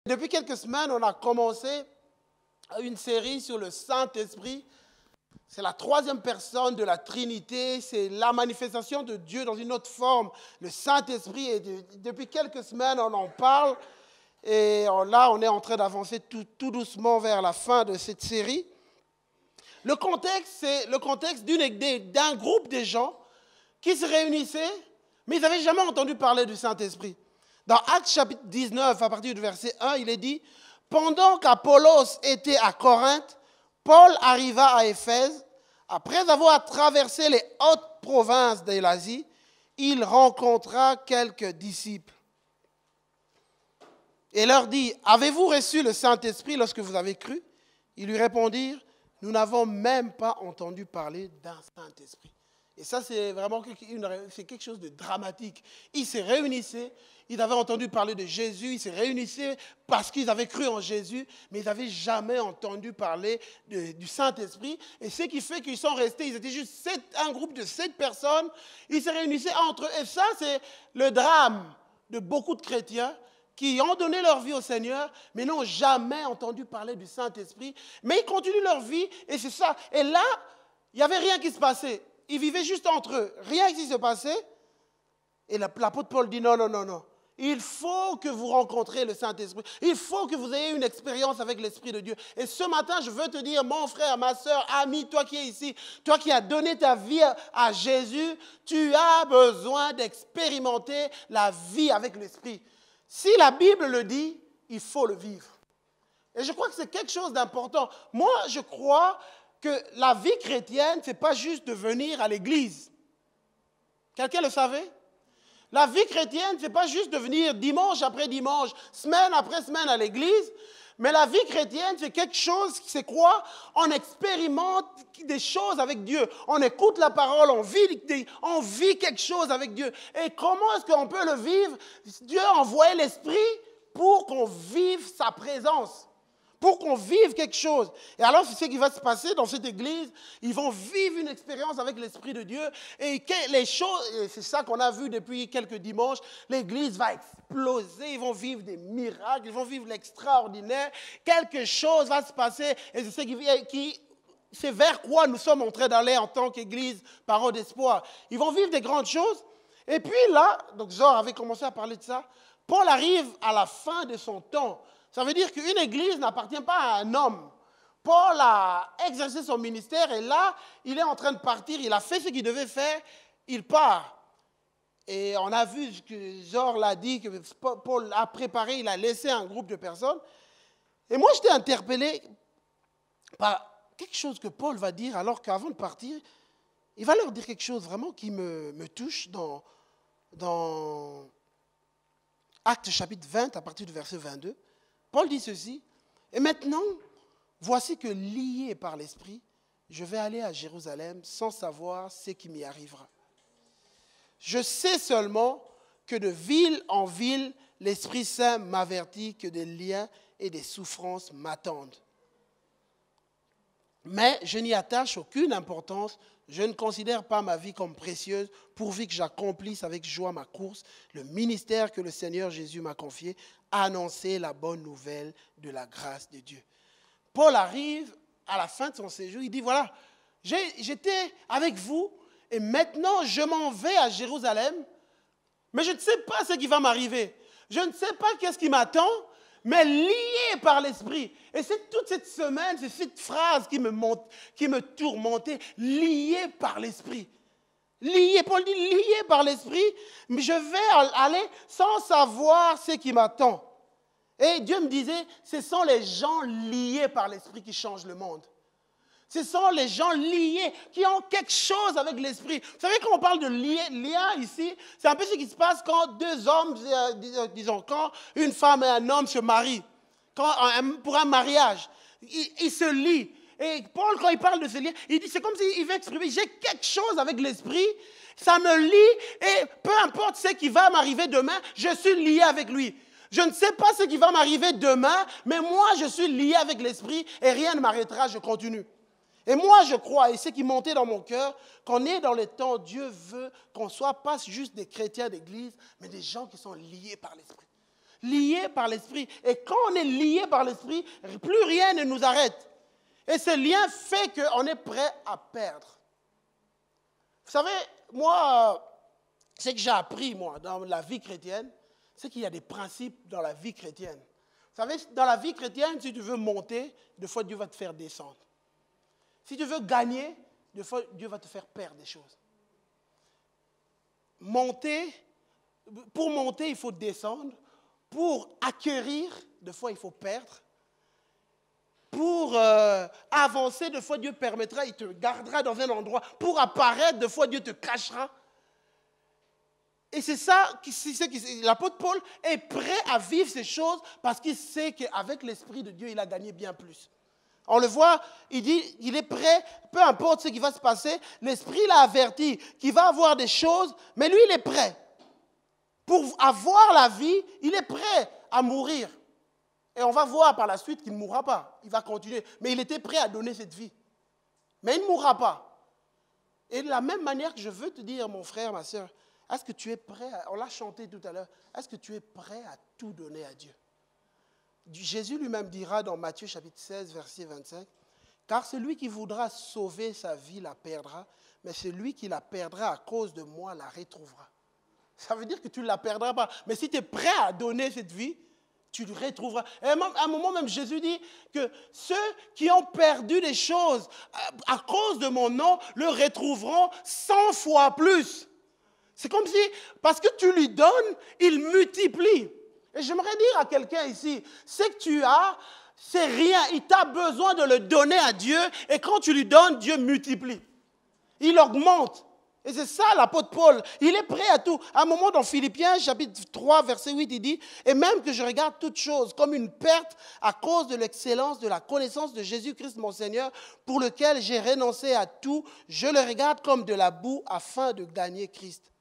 Depuis quelques semaines, on a commencé une série sur le Saint-Esprit. C'est la troisième personne de la Trinité, c'est la manifestation de Dieu dans une autre forme, le Saint-Esprit. Et depuis quelques semaines, on en parle. Et là, on est en train d'avancer tout doucement vers la fin de cette série. Le contexte, c'est le contexte d'un groupe de gens qui se réunissaient, mais ils n'avaient jamais entendu parler du Saint-Esprit. Dans Actes chapitre 19, à partir du verset 1, il est dit « Pendant qu'Apollos était à Corinthe, Paul arriva à Éphèse. Après avoir traversé les hautes provinces de l'Asie, il rencontra quelques disciples. Et leur dit, « Avez-vous reçu le Saint-Esprit lorsque vous avez cru ?» Ils lui répondirent, « Nous n'avons même pas entendu parler d'un Saint-Esprit. » Et ça, c'est vraiment quelque chose de dramatique. Ils se réunissaient, ils avaient entendu parler de Jésus, ils se réunissaient parce qu'ils avaient cru en Jésus, mais ils n'avaient jamais entendu parler du Saint-Esprit. Et ce qui fait qu'ils sont restés, ils étaient juste un groupe de 7 personnes, ils se réunissaient entre eux. Et ça, c'est le drame de beaucoup de chrétiens qui ont donné leur vie au Seigneur, mais n'ont jamais entendu parler du Saint-Esprit. Mais ils continuent leur vie, et c'est ça. Et là, il n'y avait rien qui se passait. Ils vivaient juste entre eux. Rien qui se passait. Et l'apôtre Paul dit non, non, non, non. Il faut que vous rencontriez le Saint-Esprit. Il faut que vous ayez une expérience avec l'Esprit de Dieu. Et ce matin, je veux te dire, mon frère, ma soeur, ami, toi qui es ici, toi qui as donné ta vie à Jésus, tu as besoin d'expérimenter la vie avec l'Esprit. Si la Bible le dit, il faut le vivre. Et je crois que c'est quelque chose d'important. Moi, je crois que la vie chrétienne, ce n'est pas juste de venir à l'église. Quelqu'un le savait? La vie chrétienne, ce n'est pas juste de venir dimanche après dimanche, semaine après semaine à l'église. Mais la vie chrétienne, c'est quelque chose, c'est quoi? On expérimente des choses avec Dieu. On écoute la parole, on vit quelque chose avec Dieu. Et comment est-ce qu'on peut le vivre? Dieu a envoyé l'Esprit pour qu'on vive sa présence. Pour qu'on vive quelque chose. Et alors, c'est ce qui va se passer dans cette église. Ils vont vivre une expérience avec l'Esprit de Dieu. Et les choses, et c'est ça qu'on a vu depuis quelques dimanches, l'église va exploser. Ils vont vivre des miracles, ils vont vivre l'extraordinaire. Quelque chose va se passer. Et c'est ce c'est vers quoi nous sommes en train d'aller en tant qu'église, parole d'espoir. Ils vont vivre des grandes choses. Et puis là, donc Jean avait commencé à parler de ça. Paul arrive à la fin de son temps. Ça veut dire qu'une église n'appartient pas à un homme. Paul a exercé son ministère et là, il est en train de partir. Il a fait ce qu'il devait faire. Il part. Et on a vu que Jean l'a dit, que Paul a préparé, il a laissé un groupe de personnes. Et moi, j'étais interpellé par quelque chose que Paul va dire alors qu'avant de partir, il va leur dire quelque chose vraiment qui me touche dans Actes chapitre 20 à partir du verset 22. Paul dit ceci, « Et maintenant, voici que lié par l'Esprit, je vais aller à Jérusalem sans savoir ce qui m'y arrivera. Je sais seulement que de ville en ville, l'Esprit Saint m'avertit que des liens et des souffrances m'attendent. Mais je n'y attache aucune importance. Je ne considère pas ma vie comme précieuse, pourvu que j'accomplisse avec joie ma course, le ministère que le Seigneur Jésus m'a confié, annoncer la bonne nouvelle de la grâce de Dieu. » Paul arrive à la fin de son séjour, il dit, voilà, j'étais avec vous et maintenant je m'en vais à Jérusalem, mais je ne sais pas ce qui va m'arriver. Je ne sais pas qu'est-ce qui m'attend, mais lié par l'Esprit. Et c'est toute cette semaine, c'est cette phrase qui me tourmentait, lié par l'Esprit. Lié, Paul dit, lié par l'Esprit, mais je vais aller sans savoir ce qui m'attend. Et Dieu me disait, ce sont les gens liés par l'Esprit qui changent le monde. Ce sont les gens liés, qui ont quelque chose avec l'Esprit. Vous savez, quand on parle de lien ici, c'est un peu ce qui se passe quand deux hommes, disons, quand une femme et un homme se marient, pour un mariage, ils se lient. Et Paul, quand il parle de ce lien, il dit, c'est comme s'il veut exprimer, j'ai quelque chose avec l'Esprit, ça me lie, et peu importe ce qui va m'arriver demain, je suis lié avec lui. Je ne sais pas ce qui va m'arriver demain, mais moi, je suis lié avec l'Esprit, et rien ne m'arrêtera, je continue. Et moi, je crois, et ce qui montait dans mon cœur, qu'on est dans les temps, Dieu veut qu'on ne soit pas juste des chrétiens d'église, mais des gens qui sont liés par l'Esprit. Liés par l'Esprit. Et quand on est lié par l'Esprit, plus rien ne nous arrête. Et ce lien fait qu'on est prêt à perdre. Vous savez, moi, ce que j'ai appris, moi, dans la vie chrétienne, c'est qu'il y a des principes dans la vie chrétienne. Vous savez, dans la vie chrétienne, si tu veux monter, des fois Dieu va te faire descendre. Si tu veux gagner, des fois Dieu va te faire perdre des choses. Pour monter, il faut descendre. Pour acquérir, des fois, il faut perdre. Pour avancer, des fois, Dieu permettra, il te gardera dans un endroit. Pour apparaître, des fois, Dieu te cachera. Et c'est ça, l'apôtre Paul est prêt à vivre ces choses parce qu'il sait qu'avec l'Esprit de Dieu, il a gagné bien plus. On le voit, il dit, il est prêt, peu importe ce qui va se passer, l'Esprit l'a averti qu'il va avoir des choses, mais lui, il est prêt. Pour avoir la vie, il est prêt à mourir. Et on va voir par la suite qu'il ne mourra pas. Il va continuer. Mais il était prêt à donner cette vie. Mais il ne mourra pas. Et de la même manière que je veux te dire, mon frère, ma soeur, est-ce que tu es prêt, on l'a chanté tout à l'heure, est-ce que tu es prêt à tout donner à Dieu? Jésus lui-même dira dans Matthieu chapitre 16, verset 25, « Car celui qui voudra sauver sa vie la perdra, mais celui qui la perdra à cause de moi la retrouvera. » Ça veut dire que tu ne la perdras pas. Mais si tu es prêt à donner cette vie, tu le retrouveras. Et à un moment même, Jésus dit que ceux qui ont perdu des choses à cause de mon nom le retrouveront 100 fois plus. C'est comme si, parce que tu lui donnes, il multiplie. Et j'aimerais dire à quelqu'un ici, ce que tu as, c'est rien. Il t'a besoin de le donner à Dieu. Et quand tu lui donnes, Dieu multiplie. Il augmente. Et c'est ça l'apôtre Paul, il est prêt à tout. À un moment dans Philippiens chapitre 3 verset 8, il dit « Et même que je regarde toutes choses comme une perte à cause de l'excellence de la connaissance de Jésus-Christ mon Seigneur, pour lequel j'ai renoncé à tout, je le regarde comme de la boue afin de gagner Christ. »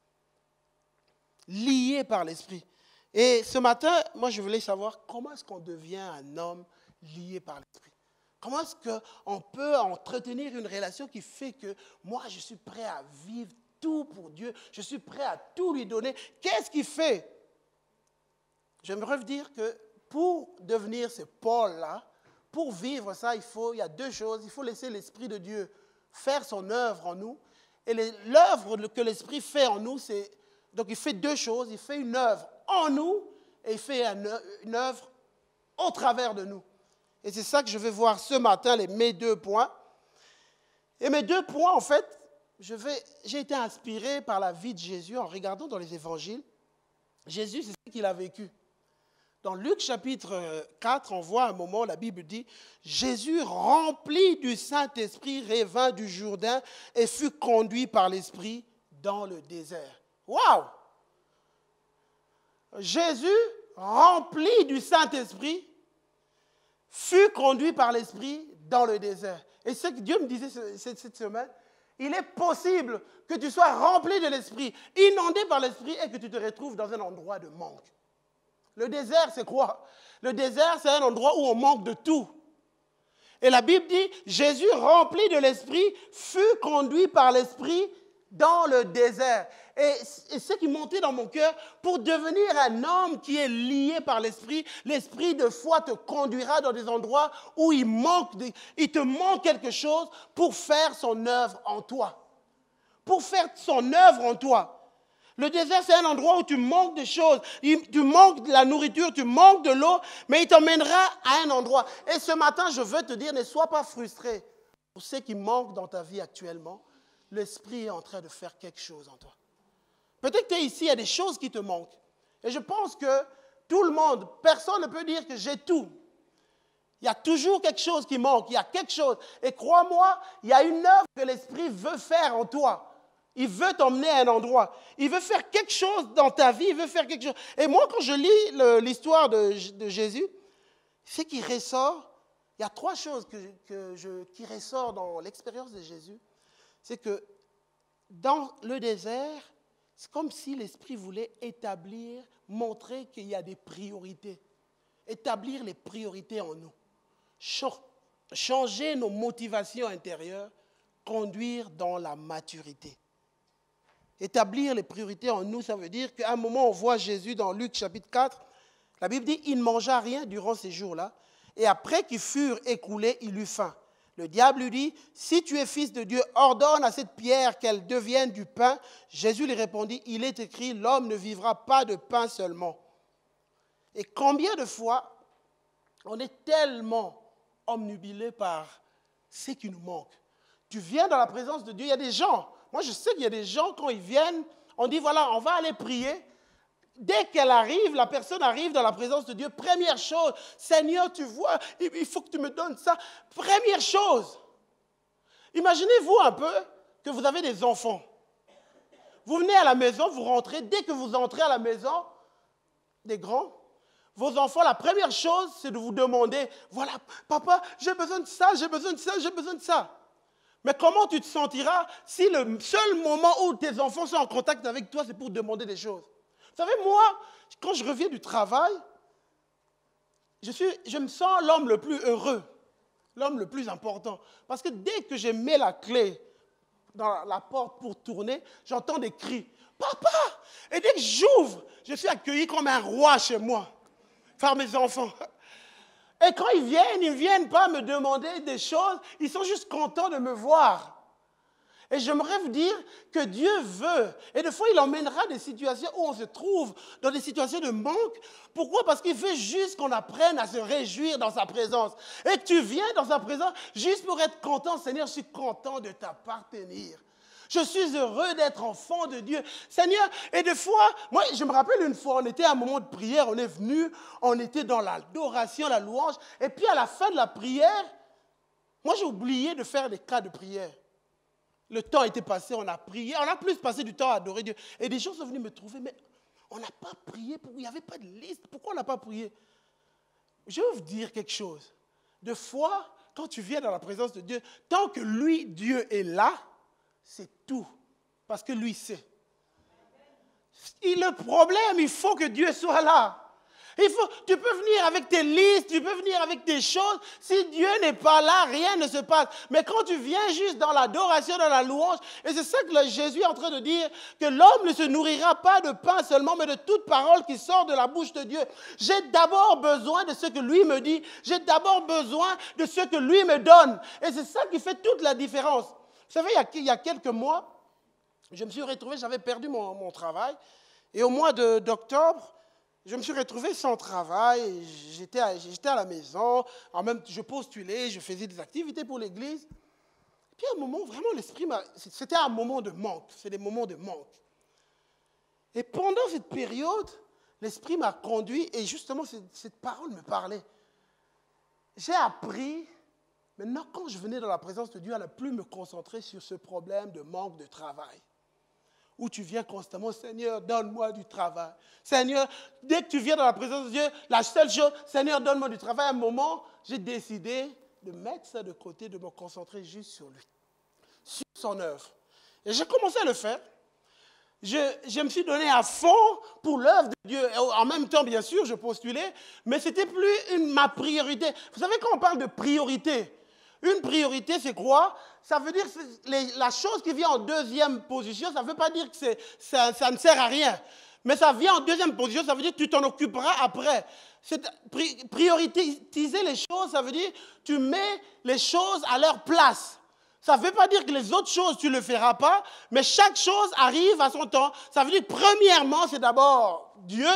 Lié par l'Esprit. Et ce matin, moi je voulais savoir comment est-ce qu'on devient un homme lié par l'Esprit. Comment est-ce qu'on peut entretenir une relation qui fait que moi, je suis prêt à vivre tout pour Dieu, je suis prêt à tout lui donner. Qu'est-ce qui fait? J'aimerais vous dire que pour devenir ce Paul-là, pour vivre ça, il y a deux choses. Il faut laisser l'Esprit de Dieu faire son œuvre en nous. Et l'œuvre que l'Esprit fait en nous, donc il fait deux choses. Il fait une œuvre en nous et il fait une œuvre au travers de nous. Et c'est ça que je vais voir ce matin, mes 2 points. Et mes 2 points, en fait, j'ai été inspiré par la vie de Jésus en regardant dans les évangiles. Jésus, c'est ce qu'il a vécu. Dans Luc chapitre 4, on voit un moment, la Bible dit, « Jésus, rempli du Saint-Esprit, revint du Jourdain et fut conduit par l'Esprit dans le désert. » Waouh! Jésus, rempli du Saint-Esprit, fut conduit par l'Esprit dans le désert. Et ce que Dieu me disait cette semaine, il est possible que tu sois rempli de l'Esprit, inondé par l'Esprit et que tu te retrouves dans un endroit de manque. Le désert, c'est quoi? Le désert, c'est un endroit où on manque de tout. Et la Bible dit, Jésus, rempli de l'Esprit, fut conduit par l'Esprit dans le désert. Et ce qui montait dans mon cœur, pour devenir un homme qui est lié par l'Esprit, l'Esprit de foi te conduira dans des endroits où il te manque quelque chose pour faire son œuvre en toi. Pour faire son œuvre en toi. Le désert, c'est un endroit où tu manques de choses, tu manques de la nourriture, tu manques de l'eau, mais il t'emmènera à un endroit. Et ce matin, je veux te dire, ne sois pas frustré pour ce qui manque dans ta vie actuellement. L'Esprit est en train de faire quelque chose en toi. Peut-être que tu es ici, il y a des choses qui te manquent. Et je pense que tout le monde, personne ne peut dire que j'ai tout. Il y a toujours quelque chose qui manque, il y a quelque chose. Et crois-moi, il y a une œuvre que l'Esprit veut faire en toi. Il veut t'emmener à un endroit. Il veut faire quelque chose dans ta vie, il veut faire quelque chose. Et moi, quand je lis l'histoire de Jésus, ce qui ressort, il y a 3 choses qui ressortent dans l'expérience de Jésus. C'est que dans le désert, c'est comme si l'Esprit voulait montrer qu'il y a des priorités. Établir les priorités en nous. Changer nos motivations intérieures, conduire dans la maturité. Établir les priorités en nous, ça veut dire qu'à un moment, on voit Jésus dans Luc chapitre 4, La Bible dit, il ne mangea rien durant ces jours-là, et après qu'ils furent écoulés, il eut faim. Le diable lui dit, si tu es fils de Dieu, ordonne à cette pierre qu'elle devienne du pain. Jésus lui répondit, il est écrit, l'homme ne vivra pas de pain seulement. Et combien de fois on est tellement omnubilé par ce qui nous manque. Tu viens dans la présence de Dieu, il y a des gens, moi je sais qu'il y a des gens quand ils viennent, on dit voilà, on va aller prier. Dès qu'elle arrive, la personne arrive dans la présence de Dieu, première chose, Seigneur, tu vois, il faut que tu me donnes ça. Première chose, imaginez-vous un peu que vous avez des enfants. Vous venez à la maison, vous rentrez, dès que vous entrez à la maison, des grands, vos enfants, la première chose, c'est de vous demander, voilà, papa, j'ai besoin de ça, j'ai besoin de ça, j'ai besoin de ça. Mais comment tu te sentiras si le seul moment où tes enfants sont en contact avec toi, c'est pour demander des choses? Vous savez, moi, quand je reviens du travail, je me sens l'homme le plus heureux, l'homme le plus important. Parce que dès que je mets la clé dans la porte pour tourner, j'entends des cris. Papa! Et dès que j'ouvre, je suis accueilli comme un roi chez moi, par mes enfants. Et quand ils ne viennent pas me demander des choses, ils sont juste contents de me voir. Et j'aimerais vous dire que Dieu veut, et des fois il emmènera des situations où on se trouve dans des situations de manque. Pourquoi? Parce qu'il veut juste qu'on apprenne à se réjouir dans sa présence. Et que tu viens dans sa présence juste pour être content. Seigneur, je suis content de t'appartenir. Je suis heureux d'être enfant de Dieu. Seigneur, et des fois, moi je me rappelle une fois, on était à un moment de prière, on est venu, on était dans l'adoration, la louange, et puis à la fin de la prière, moi j'ai oublié de faire des cas de prière. Le temps était passé, on a prié, on a plus passé du temps à adorer Dieu. Et des gens sont venus me trouver, mais on n'a pas prié, il n'y avait pas de liste, pourquoi on n'a pas prié? Je veux vous dire quelque chose. Des fois, quand tu viens dans la présence de Dieu, tant que lui, Dieu est là, c'est tout. Parce que lui sait. Et le problème, il faut que Dieu soit là. Tu peux venir avec tes listes, tu peux venir avec tes choses. Si Dieu n'est pas là, rien ne se passe. Mais quand tu viens juste dans l'adoration, dans la louange, et c'est ça que Jésus est en train de dire, que l'homme ne se nourrira pas de pain seulement, mais de toute parole qui sort de la bouche de Dieu. J'ai d'abord besoin de ce que lui me dit. J'ai d'abord besoin de ce que lui me donne. Et c'est ça qui fait toute la différence. Vous savez, il y a quelques mois, je me suis retrouvé, j'avais perdu mon travail. Et au mois d'octobre, je me suis retrouvé sans travail, j'étais à la maison, je postulais, je faisais des activités pour l'église. Puis à un moment, vraiment, c'était un moment de manque, c'est des moments de manque. Et pendant cette période, l'esprit m'a conduit et justement, cette parole me parlait. J'ai appris, maintenant, quand je venais dans la présence de Dieu, à ne plus me concentrer sur ce problème de manque de travail. Où tu viens constamment, Seigneur, donne-moi du travail. Seigneur, dès que tu viens dans la présence de Dieu, la seule chose, Seigneur, donne-moi du travail. À un moment, j'ai décidé de mettre ça de côté, de me concentrer juste sur lui, sur son œuvre. Et j'ai commencé à le faire. Je me suis donné à fond pour l'œuvre de Dieu. Et en même temps, bien sûr, je postulais, mais ce n'était plus ma priorité. Vous savez, quand on parle de priorité, une priorité, c'est quoi? Ça veut dire que la chose qui vient en deuxième position, ça ne veut pas dire que ça ne sert à rien. Mais ça vient en deuxième position, ça veut dire que tu t'en occuperas après. Prioriser les choses, ça veut dire que tu mets les choses à leur place. Ça ne veut pas dire que les autres choses, tu ne le feras pas, mais chaque chose arrive à son temps. Ça veut dire que premièrement, c'est d'abord Dieu.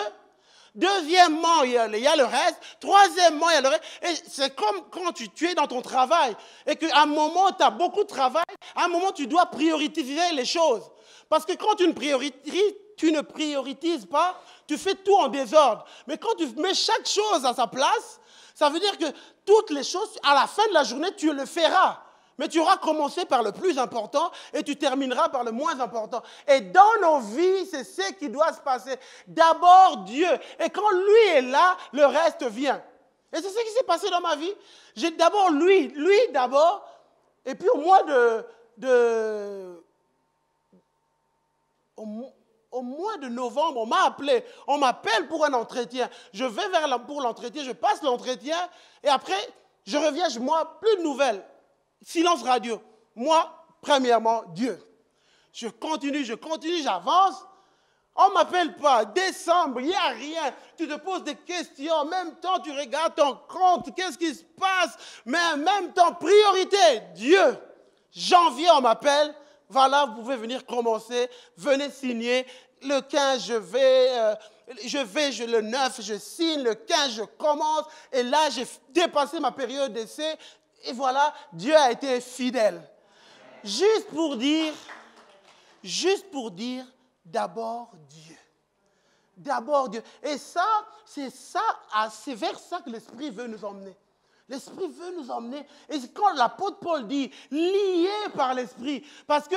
Deuxièmement, il y a le reste. Troisièmement, il y a le reste. Et c'est comme quand tu es dans ton travail et qu'à un moment, tu as beaucoup de travail. À un moment, tu dois prioriser les choses. Parce que quand tu ne priorises pas, tu fais tout en désordre. Mais quand tu mets chaque chose à sa place, ça veut dire que toutes les choses, à la fin de la journée, tu le feras. Mais tu auras commencé par le plus important et tu termineras par le moins important. Et dans nos vies, c'est ce qui doit se passer. D'abord Dieu. Et quand lui est là, le reste vient. Et c'est ce qui s'est passé dans ma vie. J'ai d'abord lui d'abord. Et puis au mois de novembre, on m'a appelé. On m'appelle pour un entretien. Je vais pour l'entretien, je passe l'entretien. Et après, je reviens chez moi, plus de nouvelles. Silence radio. Moi, premièrement, Dieu. Je continue, j'avance. On ne m'appelle pas. Décembre, il n'y a rien. Tu te poses des questions. En même temps, tu regardes ton compte. Qu'est-ce qui se passe? Mais en même temps, priorité, Dieu. Janvier, on m'appelle. Voilà, vous pouvez venir commencer. Venez signer. Le 15, le 9, je signe. Le 15, je commence. Et là, j'ai dépassé ma période d'essai. Et voilà, Dieu a été fidèle. Juste pour dire, d'abord Dieu. D'abord Dieu. Et ça, c'est vers ça que l'Esprit veut nous emmener. L'Esprit veut nous emmener. Et quand l'apôtre Paul dit, lié par l'Esprit, parce que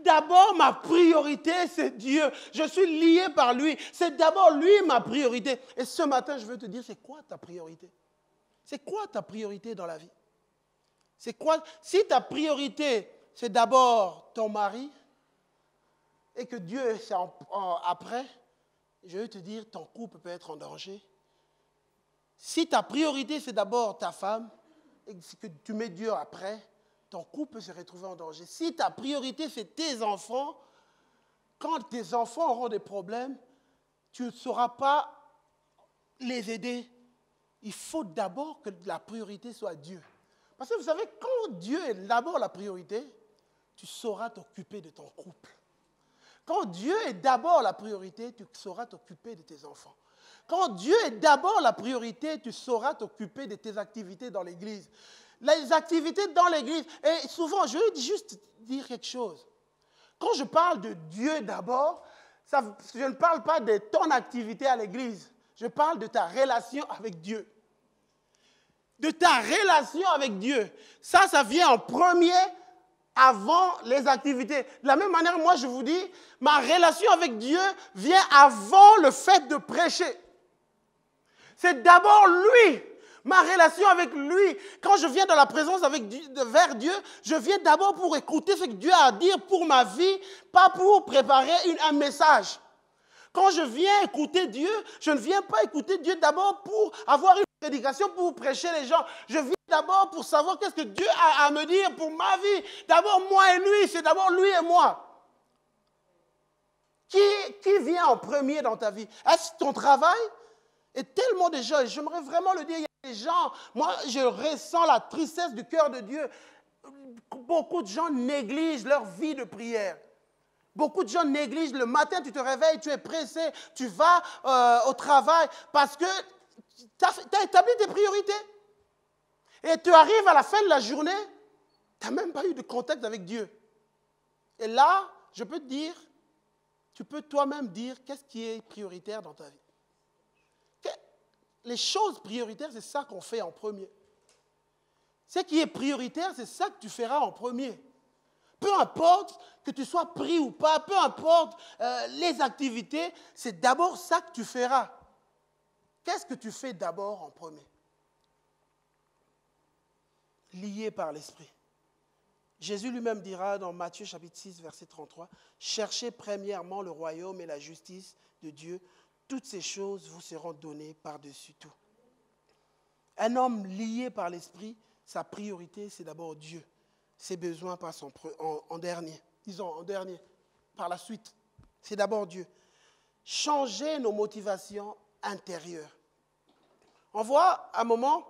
d'abord ma priorité, c'est Dieu. Je suis lié par lui. C'est d'abord lui ma priorité. Et ce matin, je veux te dire, c'est quoi ta priorité? C'est quoi ta priorité dans la vie? C'est quoi? Si ta priorité, c'est d'abord ton mari, et que Dieu, c'est après, je veux te dire, ton couple peut être en danger. Si ta priorité, c'est d'abord ta femme, et que tu mets Dieu après, ton couple peut se retrouver en danger. Si ta priorité, c'est tes enfants, quand tes enfants auront des problèmes, tu ne sauras pas les aider. Il faut d'abord que la priorité soit Dieu. Parce que vous savez, quand Dieu est d'abord la priorité, tu sauras t'occuper de ton couple. Quand Dieu est d'abord la priorité, tu sauras t'occuper de tes enfants. Quand Dieu est d'abord la priorité, tu sauras t'occuper de tes activités dans l'église. Les activités dans l'église, et souvent, je veux juste dire quelque chose. Quand je parle de Dieu d'abord, je ne parle pas de ton activité à l'église. Je parle de ta relation avec Dieu. De ta relation avec Dieu. Ça vient en premier avant les activités. De la même manière, moi je vous dis, ma relation avec Dieu vient avant le fait de prêcher. C'est d'abord lui, ma relation avec lui. Quand je viens dans la présence vers Dieu, je viens d'abord pour écouter ce que Dieu a à dire pour ma vie, pas pour préparer un message. Quand je viens écouter Dieu, je ne viens pas écouter Dieu d'abord pour avoir une prédication, pour prêcher les gens. Je viens d'abord pour savoir qu'est-ce que Dieu a à me dire pour ma vie. D'abord moi et lui, c'est d'abord lui et moi. Qui vient en premier dans ta vie? Est-ce ton travail? Et tellement de gens, et j'aimerais vraiment le dire, il y a des gens, moi je ressens la tristesse du cœur de Dieu. Beaucoup de gens négligent leur vie de prière. Beaucoup de gens négligent. Le matin, tu te réveilles, tu es pressé, tu vas au travail parce que tu as établi tes priorités. Et tu arrives à la fin de la journée, tu n'as même pas eu de contact avec Dieu. Et là, je peux te dire, tu peux toi-même dire qu'est-ce qui est prioritaire dans ta vie. Les choses prioritaires, c'est ça qu'on fait en premier. Ce qui est prioritaire, c'est ça que tu feras en premier. Peu importe que tu sois pris ou pas, peu importe les activités, c'est d'abord ça que tu feras. Qu'est-ce que tu fais d'abord en premier? Lié par l'Esprit. Jésus lui-même dira dans Matthieu chapitre 6, verset 33, « Cherchez premièrement le royaume et la justice de Dieu. Toutes ces choses vous seront données par-dessus tout. » Un homme lié par l'Esprit, sa priorité, c'est d'abord Dieu. Ses besoins passent en dernier. Disons en dernier, par la suite. C'est d'abord Dieu. Changer nos motivations intérieures. On voit à un moment,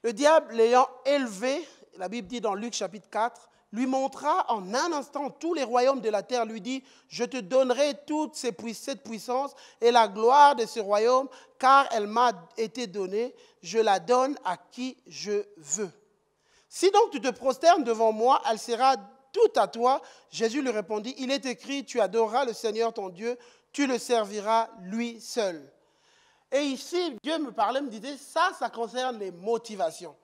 le diable l'ayant élevé, la Bible dit dans Luc chapitre 4, lui montra en un instant tous les royaumes de la terre, lui dit, je te donnerai toute cette puissance et la gloire de ce royaume, car elle m'a été donnée, je la donne à qui je veux. Si donc tu te prosternes devant moi, elle sera toute à toi. Jésus lui répondit, il est écrit, tu adoreras le Seigneur ton Dieu, tu le serviras lui seul. Et ici, Dieu me parlait, me disait, ça concerne les motivations.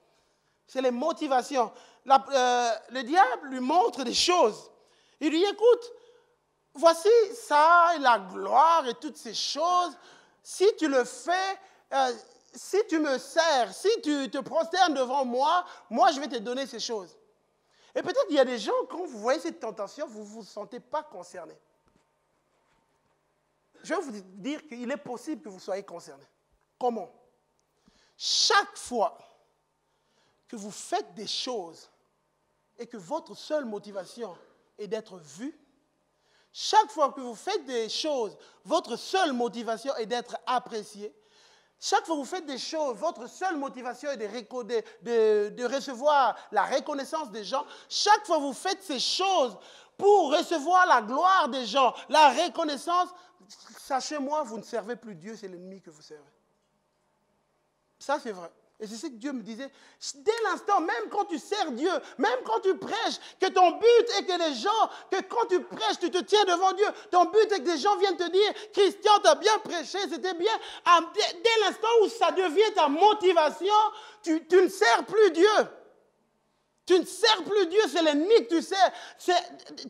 C'est les motivations. Le diable lui montre des choses. Il lui dit, écoute, voici ça, la gloire et toutes ces choses. Si tu le fais, si tu me sers, si tu te prosternes devant moi, moi je vais te donner ces choses. Et peut-être qu'il y a des gens, quand vous voyez cette tentation, vous ne vous sentez pas concerné. Je vais vous dire qu'il est possible que vous soyez concerné. Comment? Chaque fois que vous faites des choses et que votre seule motivation est d'être vu, chaque fois que vous faites des choses, votre seule motivation est d'être apprécié. Chaque fois que vous faites des choses, votre seule motivation est de recevoir la reconnaissance des gens. Chaque fois que vous faites ces choses pour recevoir la gloire des gens, la reconnaissance, sachez-moi, vous ne servez plus Dieu, c'est l'ennemi que vous servez. Ça, c'est vrai. Et c'est ce que Dieu me disait. Dès l'instant, même quand tu sers Dieu, même quand tu prêches, que ton but est que les gens, que quand tu prêches, tu te tiens devant Dieu, ton but est que les gens viennent te dire, Christian, tu as bien prêché, c'était bien. Dès l'instant où ça devient ta motivation, tu ne sers plus Dieu. Tu ne sers plus Dieu, c'est l'ennemi que tu sers.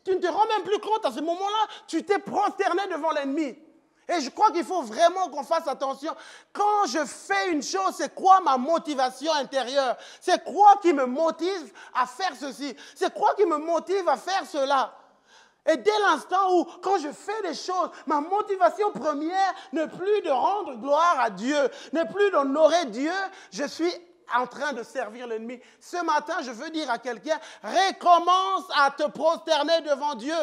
Tu ne te rends même plus compte, à ce moment-là, tu t'es prosterné devant l'ennemi. Et je crois qu'il faut vraiment qu'on fasse attention. Quand je fais une chose, c'est quoi ma motivation intérieure? C'est quoi qui me motive à faire ceci? C'est quoi qui me motive à faire cela? Et dès l'instant où, quand je fais des choses, ma motivation première n'est plus de rendre gloire à Dieu, n'est plus d'honorer Dieu, je suis en train de servir l'ennemi. Ce matin, je veux dire à quelqu'un, recommence à te prosterner devant Dieu.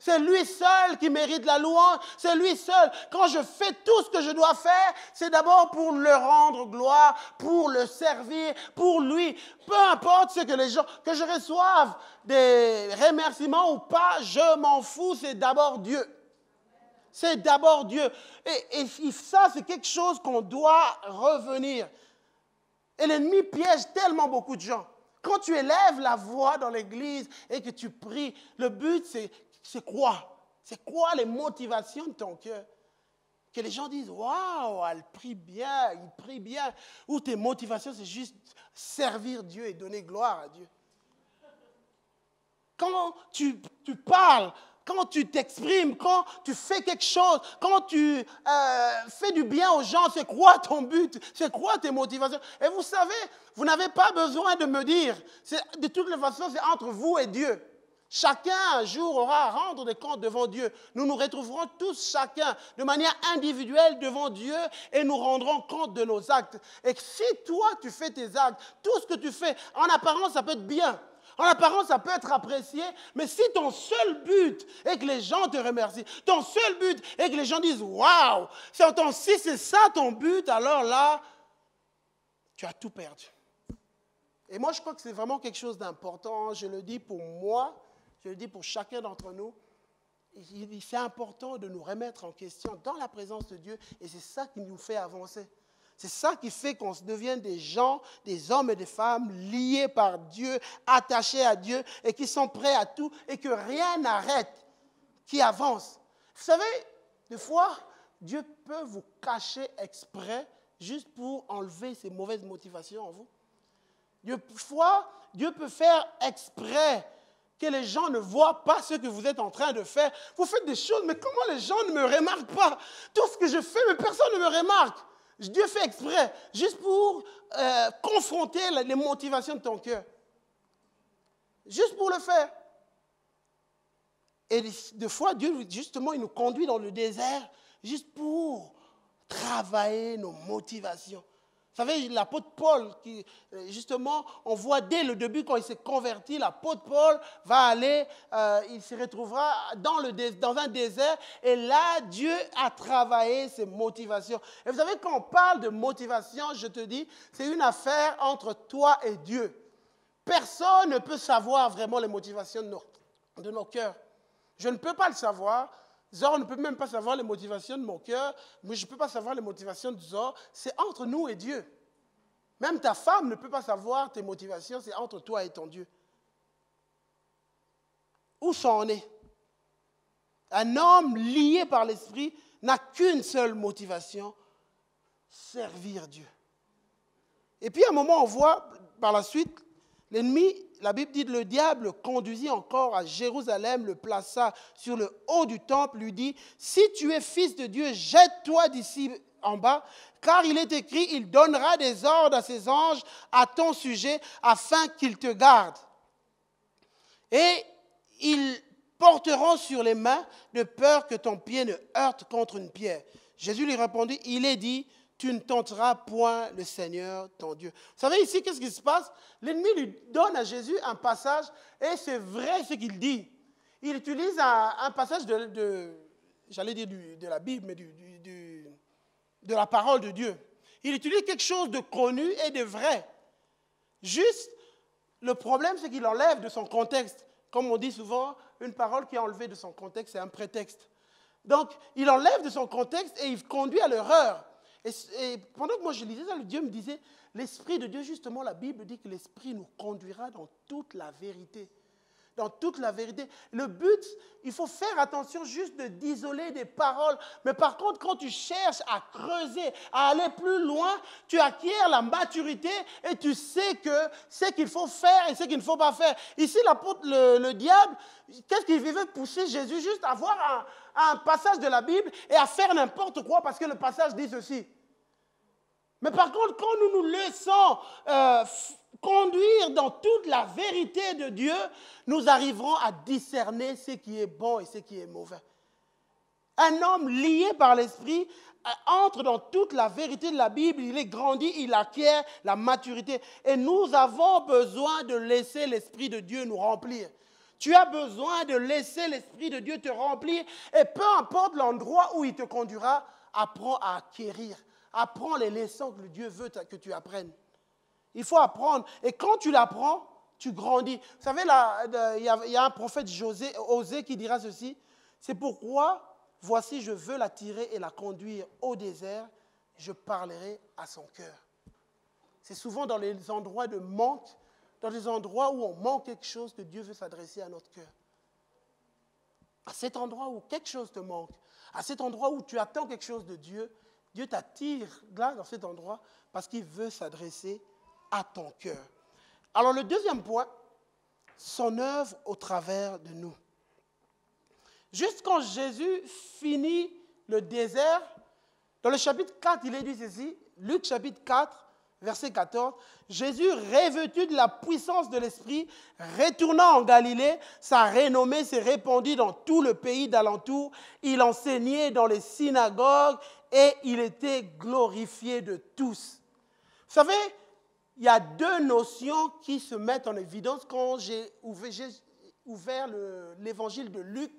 C'est lui seul qui mérite la louange, c'est lui seul. Quand je fais tout ce que je dois faire, c'est d'abord pour le rendre gloire, pour le servir, pour lui. Peu importe ce que les gens, que je reçoive des remerciements ou pas, je m'en fous, c'est d'abord Dieu. C'est d'abord Dieu. Et ça, c'est quelque chose qu'on doit revenir. Et l'ennemi piège tellement beaucoup de gens. Quand tu élèves la voix dans l'église et que tu pries, le but, c'est quoi? C'est quoi les motivations de ton cœur? Que les gens disent, waouh, elle prie bien, il prie bien. Ou tes motivations, c'est juste servir Dieu et donner gloire à Dieu. Quand tu parles, quand tu t'exprimes, quand tu fais quelque chose, quand tu fais du bien aux gens, c'est quoi ton but? C'est quoi tes motivations? Et vous savez, vous n'avez pas besoin de me dire. De toutes les façons, c'est entre vous et Dieu. Chacun, un jour, aura à rendre des comptes devant Dieu. Nous nous retrouverons tous, chacun, de manière individuelle devant Dieu et nous rendrons compte de nos actes. Et si toi, tu fais tes actes, tout ce que tu fais, en apparence, ça peut être bien. En apparence, ça peut être apprécié, mais si ton seul but est que les gens te remercient, ton seul but est que les gens disent « Waouh !» Si c'est ça ton but, alors là, tu as tout perdu. Et moi, je crois que c'est vraiment quelque chose d'important. Je le dis pour moi, je le dis pour chacun d'entre nous. C'est important de nous remettre en question dans la présence de Dieu et c'est ça qui nous fait avancer. C'est ça qui fait qu'on se devienne des gens, des hommes et des femmes liés par Dieu, attachés à Dieu et qui sont prêts à tout et que rien n'arrête, qui avancent. Vous savez, des fois, Dieu peut vous cacher exprès juste pour enlever ces mauvaises motivations en vous. Des fois, Dieu peut faire exprès que les gens ne voient pas ce que vous êtes en train de faire. Vous faites des choses, mais comment les gens ne me remarquent pas? Tout ce que je fais, mais personne ne me remarque. Dieu fait exprès, juste pour confronter les motivations de ton cœur. Juste pour le faire. Et des fois, Dieu, justement, il nous conduit dans le désert juste pour travailler nos motivations. Vous savez, l'apôtre Paul, justement, on voit dès le début, quand il s'est converti, l'apôtre Paul va aller, il se retrouvera dans un désert, et là, Dieu a travaillé ses motivations. Et vous savez, quand on parle de motivation, je te dis, c'est une affaire entre toi et Dieu. Personne ne peut savoir vraiment les motivations de nos cœurs. Je ne peux pas le savoir. Zor ne peut même pas savoir les motivations de mon cœur, mais je ne peux pas savoir les motivations de Zor. C'est entre nous et Dieu. Même ta femme ne peut pas savoir tes motivations, c'est entre toi et ton Dieu. Où ça en est? Un homme lié par l'esprit n'a qu'une seule motivation, servir Dieu. Et puis à un moment, on voit par la suite, l'ennemi, la Bible dit, le diable le conduisit encore à Jérusalem, le plaça sur le haut du temple, lui dit, si tu es fils de Dieu, jette-toi d'ici en bas, car il est écrit, il donnera des ordres à ses anges à ton sujet, afin qu'ils te gardent. Et ils porteront sur les mains de peur que ton pied ne heurte contre une pierre. Jésus lui répondit, il est dit, tu ne tenteras point le Seigneur, ton Dieu. Vous savez ici, qu'est-ce qui se passe? L'ennemi lui donne à Jésus un passage et c'est vrai ce qu'il dit. il utilise un passage j'allais dire de la Bible, mais de la parole de Dieu. Il utilise quelque chose de connu et de vrai. Juste, le problème, c'est qu'il enlève de son contexte. Comme on dit souvent, une parole qui est enlevée de son contexte, c'est un prétexte. Donc, il enlève de son contexte et il conduit à l'erreur. Et pendant que moi je lisais ça, Dieu me disait, l'Esprit de Dieu, justement, la Bible dit que l'Esprit nous conduira dans toute la vérité. Dans toute la vérité. Le but, il faut faire attention juste d'isoler des paroles. Mais par contre, quand tu cherches à creuser, à aller plus loin, tu acquiers la maturité et tu sais ce qu'il faut faire et ce qu'il ne faut pas faire. Ici, le diable, qu'est-ce qu'il veut pousser Jésus? Juste à voir un passage de la Bible et à faire n'importe quoi parce que le passage dit ceci. Mais par contre, quand nous nous laissons conduire dans toute la vérité de Dieu, nous arriverons à discerner ce qui est bon et ce qui est mauvais. Un homme lié par l'Esprit entre dans toute la vérité de la Bible, il est grandi, il acquiert la maturité. Et nous avons besoin de laisser l'Esprit de Dieu nous remplir. Tu as besoin de laisser l'Esprit de Dieu te remplir et peu importe l'endroit où il te conduira, apprends à acquérir. Apprends les leçons que Dieu veut que tu apprennes. Il faut apprendre. Et quand tu l'apprends, tu grandis. Vous savez, il y a un prophète Osée qui dira ceci. C'est pourquoi, voici, je veux la tirer et la conduire au désert. Je parlerai à son cœur. C'est souvent dans les endroits de manque, dans les endroits où on manque quelque chose que Dieu veut s'adresser à notre cœur. À cet endroit où quelque chose te manque, à cet endroit où tu attends quelque chose de Dieu, Dieu t'attire là, dans cet endroit, parce qu'il veut s'adresser à ton cœur. Alors le deuxième point, son œuvre au travers de nous. Juste quand Jésus finit le désert, dans le chapitre 4, il est dit ceci, Luc chapitre 4, verset 14, Jésus, revêtu de la puissance de l'Esprit, retournant en Galilée, sa renommée s'est répandue dans tout le pays d'alentour. Il enseignait dans les synagogues et il était glorifié de tous. Vous savez, il y a deux notions qui se mettent en évidence quand j'ai ouvert l'évangile de Luc.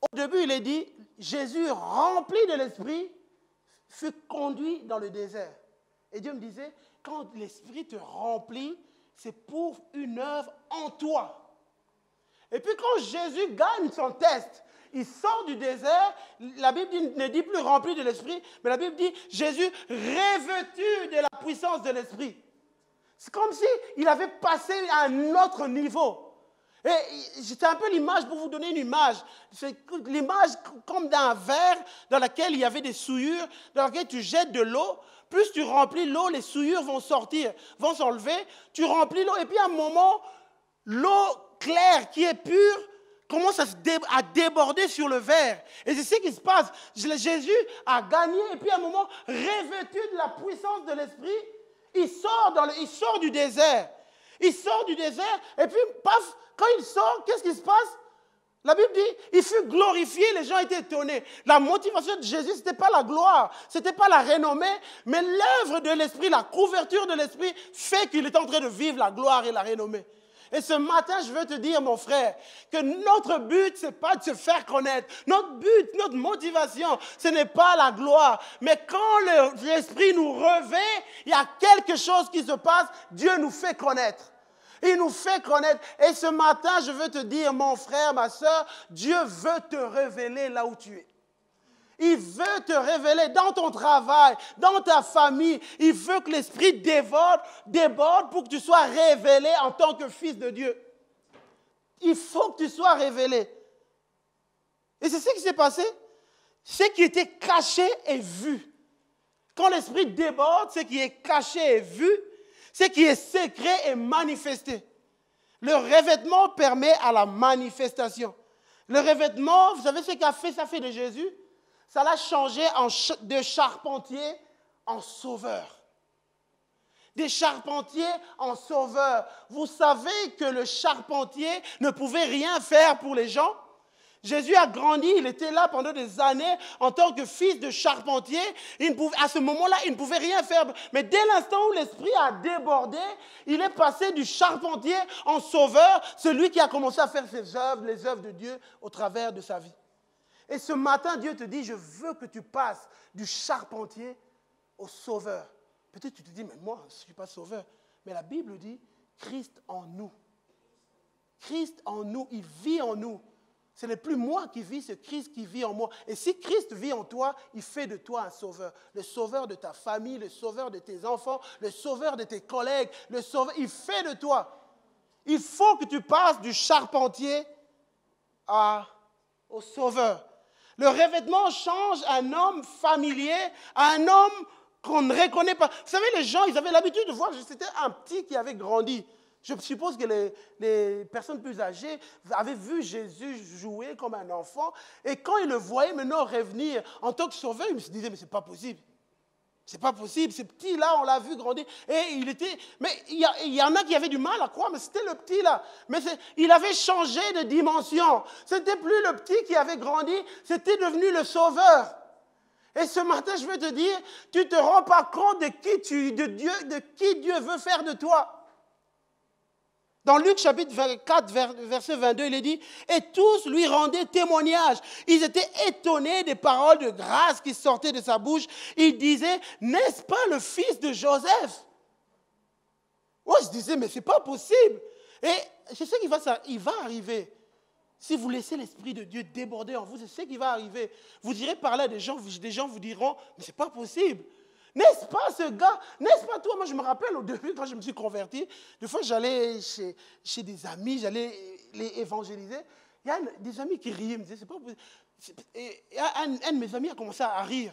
Au début, il est dit, Jésus, rempli de l'Esprit, fut conduit dans le désert. Et Dieu me disait, quand l'Esprit te remplit, c'est pour une œuvre en toi. Et puis quand Jésus gagne son test, il sort du désert, la Bible ne dit plus rempli de l'Esprit, mais la Bible dit Jésus revêtu de la puissance de l'Esprit. C'est comme s'il avait passé à un autre niveau. Et c'est un peu l'image, pour vous donner une image, c'est l'image comme d'un verre dans lequel il y avait des souillures, dans lequel tu jettes de l'eau. Plus tu remplis l'eau, les souillures vont sortir, vont s'enlever. Tu remplis l'eau et puis à un moment, l'eau claire qui est pure commence à déborder sur le verre. Et c'est ce qui se passe. Jésus a gagné et puis à un moment, revêtu de la puissance de l'Esprit, il sort du désert. Il sort du désert et puis, paf, quand il sort, qu'est-ce qui se passe? La Bible dit, il fut glorifié, les gens étaient étonnés. La motivation de Jésus, ce n'était pas la gloire, ce n'était pas la renommée, mais l'œuvre de l'Esprit, la couverture de l'Esprit fait qu'il est en train de vivre la gloire et la renommée. Et ce matin, je veux te dire, mon frère, que notre but, ce n'est pas de se faire connaître. Notre but, notre motivation, ce n'est pas la gloire. Mais quand l'Esprit nous revêt, il y a quelque chose qui se passe, Dieu nous fait connaître. Il nous fait connaître. Et ce matin, je veux te dire, mon frère, ma soeur, Dieu veut te révéler là où tu es. Il veut te révéler dans ton travail, dans ta famille. Il veut que l'Esprit déborde pour que tu sois révélé en tant que fils de Dieu. Il faut que tu sois révélé. Et c'est ce qui s'est passé. Ce qui était caché est vu. Quand l'Esprit déborde, ce qui est caché est vu. Ce qui est secret est manifesté. Le revêtement permet à la manifestation. Le revêtement, vous savez ce qu'a fait, ça fait de Jésus? Ça l'a changé de charpentier en sauveur. Des charpentiers en sauveur. Vous savez que le charpentier ne pouvait rien faire pour les gens. Jésus a grandi, il était là pendant des années en tant que fils de charpentier. À ce moment-là, il ne pouvait rien faire. Mais dès l'instant où l'Esprit a débordé, il est passé du charpentier en sauveur, celui qui a commencé à faire ses œuvres, les œuvres de Dieu au travers de sa vie. Et ce matin, Dieu te dit, je veux que tu passes du charpentier au sauveur. Peut-être tu te dis, mais moi, je ne suis pas sauveur. Mais la Bible dit, Christ en nous. Christ en nous, il vit en nous. Ce n'est plus moi qui vis, c'est Christ qui vit en moi. Et si Christ vit en toi, il fait de toi un sauveur. Le sauveur de ta famille, le sauveur de tes enfants, le sauveur de tes collègues, le sauveur, il fait de toi. Il faut que tu passes du charpentier au sauveur. Le revêtement change un homme familier à un homme qu'on ne reconnaît pas. Vous savez, les gens, ils avaient l'habitude de voir, c'était un petit qui avait grandi. Je suppose que les personnes plus âgées avaient vu Jésus jouer comme un enfant. Et quand ils le voyaient maintenant revenir en tant que sauveur, ils se disaient, mais ce n'est pas possible. C'est pas possible. Ce petit-là, on l'a vu grandir. Et il était... Mais il y en a qui avaient du mal à croire, mais c'était le petit-là. Mais il avait changé de dimension. Ce n'était plus le petit qui avait grandi, c'était devenu le sauveur. Et ce matin, je veux te dire, tu ne te rends pas compte de qui Dieu veut faire de toi. Dans Luc chapitre 24, verset 22, il est dit, « Et tous lui rendaient témoignage. Ils étaient étonnés des paroles de grâce qui sortaient de sa bouche. Ils disaient, n'est-ce pas le fils de Joseph ?» Moi, je disais, mais ce n'est pas possible. Et je sais qu'il va arriver. Si vous laissez l'Esprit de Dieu déborder en vous, c'est ce qui va arriver. Vous irez parler à des gens vous diront, mais ce n'est pas possible. N'est-ce pas ce gars? N'est-ce pas toi? Moi, je me rappelle au début, quand je me suis converti, des fois, j'allais chez des amis, j'allais les évangéliser. Il y a des amis qui riaient, me disaient, c'est pas possible. Et un de mes amis a commencé à rire.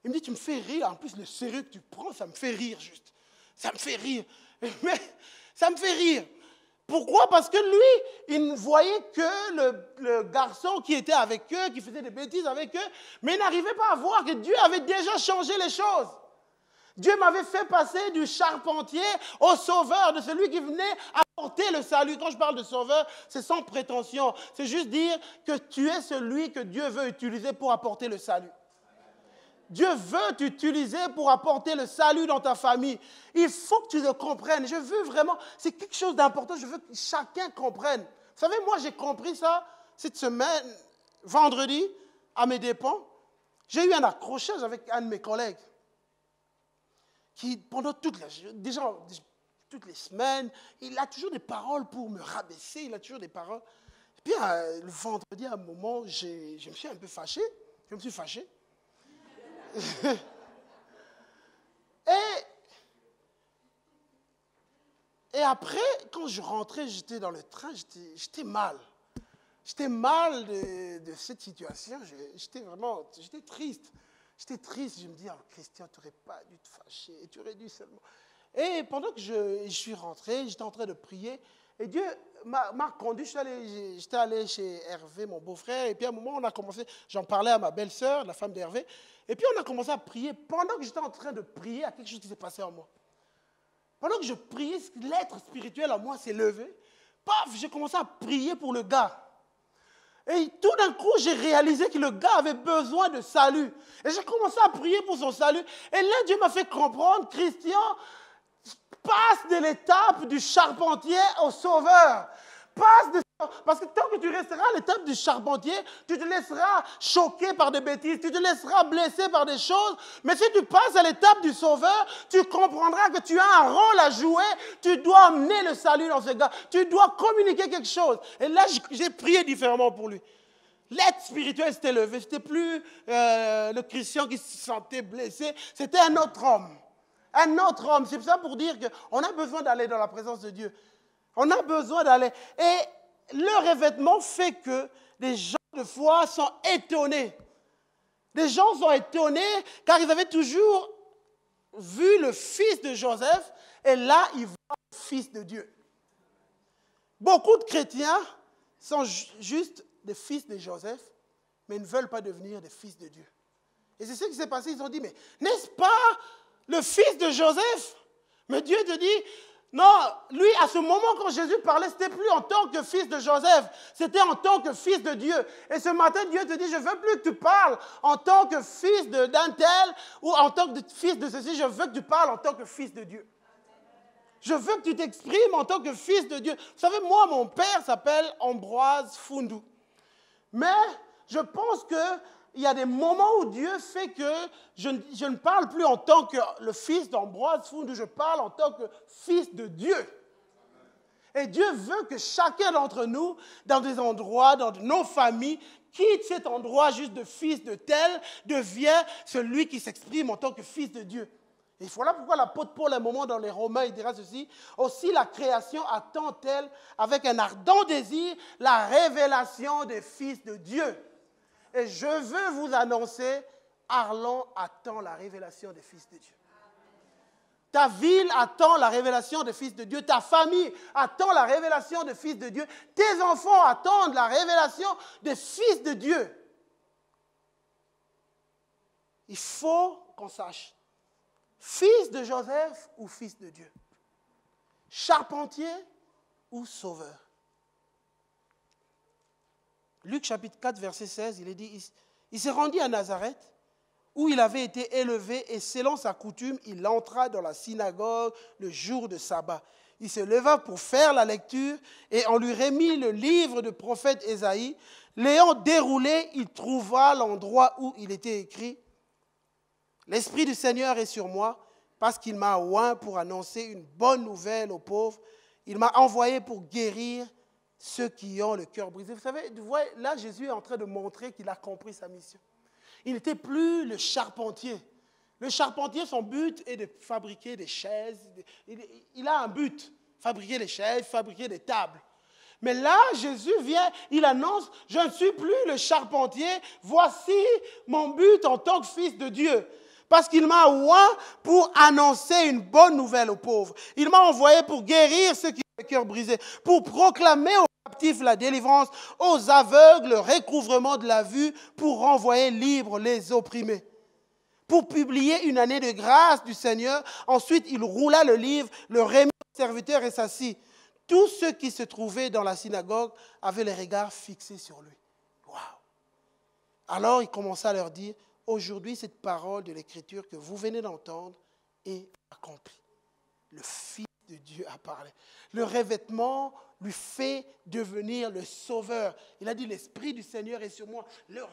Il me dit, tu me fais rire. En plus, le sérieux que tu prends, ça me fait rire juste. Ça me fait rire. Mais ça me fait rire. Pourquoi? Parce que lui, il ne voyait que le garçon qui était avec eux, qui faisait des bêtises avec eux, mais il n'arrivait pas à voir que Dieu avait déjà changé les choses. Dieu m'avait fait passer du charpentier au sauveur, de celui qui venait apporter le salut. Quand je parle de sauveur, c'est sans prétention. C'est juste dire que tu es celui que Dieu veut utiliser pour apporter le salut. Dieu veut t'utiliser pour apporter le salut dans ta famille. Il faut que tu le comprennes. Je veux vraiment, c'est quelque chose d'important, je veux que chacun comprenne. Vous savez, moi j'ai compris ça cette semaine, vendredi, à mes dépens. J'ai eu un accrochage avec un de mes collègues qui, pendant toutes les semaines, il a toujours des paroles pour me rabaisser, il a toujours des paroles. Et puis le vendredi, à un moment, je me suis un peu fâché. Je me suis fâché. Et après, quand je rentrais, j'étais dans le train, j'étais mal. J'étais mal de cette situation. J'étais triste. J'étais triste. Je me dis, oh, Christian, tu n'aurais pas dû te fâcher. Tu aurais dû seulement... Et pendant que je suis rentré, j'étais en train de prier. Et Dieu m'a conduit. J'étais allé chez Hervé, mon beau-frère. Et puis à un moment, on a commencé, j'en parlais à ma belle-sœur, la femme d'Hervé. Et puis on a commencé à prier. Pendant que j'étais en train de prier, il y a quelque chose qui s'est passé en moi. Pendant que je priais, l'être spirituel en moi s'est levé. Paf, j'ai commencé à prier pour le gars. Et tout d'un coup, j'ai réalisé que le gars avait besoin de salut. Et j'ai commencé à prier pour son salut. Et là, Dieu m'a fait comprendre, Christian, passe de l'étape du charpentier au sauveur. Parce que tant que tu resteras à l'étape du charpentier, tu te laisseras choquer par des bêtises, tu te laisseras blesser par des choses. Mais si tu passes à l'étape du sauveur, tu comprendras que tu as un rôle à jouer. Tu dois amener le salut dans ce gars. Tu dois communiquer quelque chose. Et là, j'ai prié différemment pour lui. L'être spirituel s'était levé. Ce n'était plus le Christian qui se sentait blessé. C'était un autre homme. Un autre homme. C'est ça pour dire qu'on a besoin d'aller dans la présence de Dieu. On a besoin d'aller. Et le revêtement fait que les gens de foi sont étonnés. Les gens sont étonnés car ils avaient toujours vu le fils de Joseph et là, ils voient le fils de Dieu. Beaucoup de chrétiens sont juste des fils de Joseph, mais ils ne veulent pas devenir des fils de Dieu. Et c'est ce qui s'est passé. Ils ont dit, mais n'est-ce pas le fils de Joseph? Mais Dieu te dit, Non, lui, à ce moment, quand Jésus parlait, ce n'était plus en tant que fils de Joseph, c'était en tant que fils de Dieu. Et ce matin, Dieu te dit, je ne veux plus que tu parles en tant que fils d'un tel ou en tant que fils de ceci, je veux que tu parles en tant que fils de Dieu. Je veux que tu t'exprimes en tant que fils de Dieu. Vous savez, moi, mon père s'appelle Ambroise Fundou. Mais je pense qu'il y a des moments où Dieu fait que je ne parle plus en tant que le fils d'Ambroise Fundou, je parle en tant que fils de Dieu. Et Dieu veut que chacun d'entre nous, dans des endroits, dans nos familles, quitte cet endroit juste de fils de tel, devient celui qui s'exprime en tant que fils de Dieu. Et voilà pourquoi l'apôtre Paul, à un moment dans les Romains, il dira ceci, aussi la création attend-elle avec un ardent désir la révélation des fils de Dieu. Et je veux vous annoncer, Arlon attend la révélation des fils de Dieu. Ta ville attend la révélation des fils de Dieu. Ta famille attend la révélation des fils de Dieu. Tes enfants attendent la révélation des fils de Dieu. Il faut qu'on sache. Fils de Joseph ou fils de Dieu? Charpentier ou sauveur? Luc chapitre 4, verset 16, il est dit, il se rendit à Nazareth, où il avait été élevé, et selon sa coutume, il entra dans la synagogue le jour de sabbat. Il se leva pour faire la lecture, et on lui remit le livre du prophète Ésaïe. L'ayant déroulé, il trouva l'endroit où il était écrit, « L'Esprit du Seigneur est sur moi, parce qu'il m'a oint pour annoncer une bonne nouvelle aux pauvres. Il m'a envoyé pour guérir ceux qui ont le cœur brisé. » Vous savez, là, Jésus est en train de montrer qu'il a compris sa mission. Il n'était plus le charpentier. Le charpentier, son but est de fabriquer des chaises. Il a un but, fabriquer des chaises, fabriquer des tables. Mais là, Jésus vient, il annonce, je ne suis plus le charpentier, voici mon but en tant que fils de Dieu. Parce qu'il m'a oint pour annoncer une bonne nouvelle aux pauvres. Il m'a envoyé pour guérir ceux qui ont le cœur brisé, pour proclamer aux captifs la délivrance, aux aveugles le recouvrement de la vue, pour renvoyer libres les opprimés. Pour publier une année de grâce du Seigneur, ensuite il roula le livre, le remit au serviteur et s'assit. Tous ceux qui se trouvaient dans la synagogue avaient les regards fixés sur lui. Waouh! Alors il commença à leur dire, aujourd'hui, cette parole de l'Écriture que vous venez d'entendre est accomplie. Le Fils de Dieu a parlé. Le revêtement lui fait devenir le sauveur. Il a dit, l'Esprit du Seigneur est sur moi.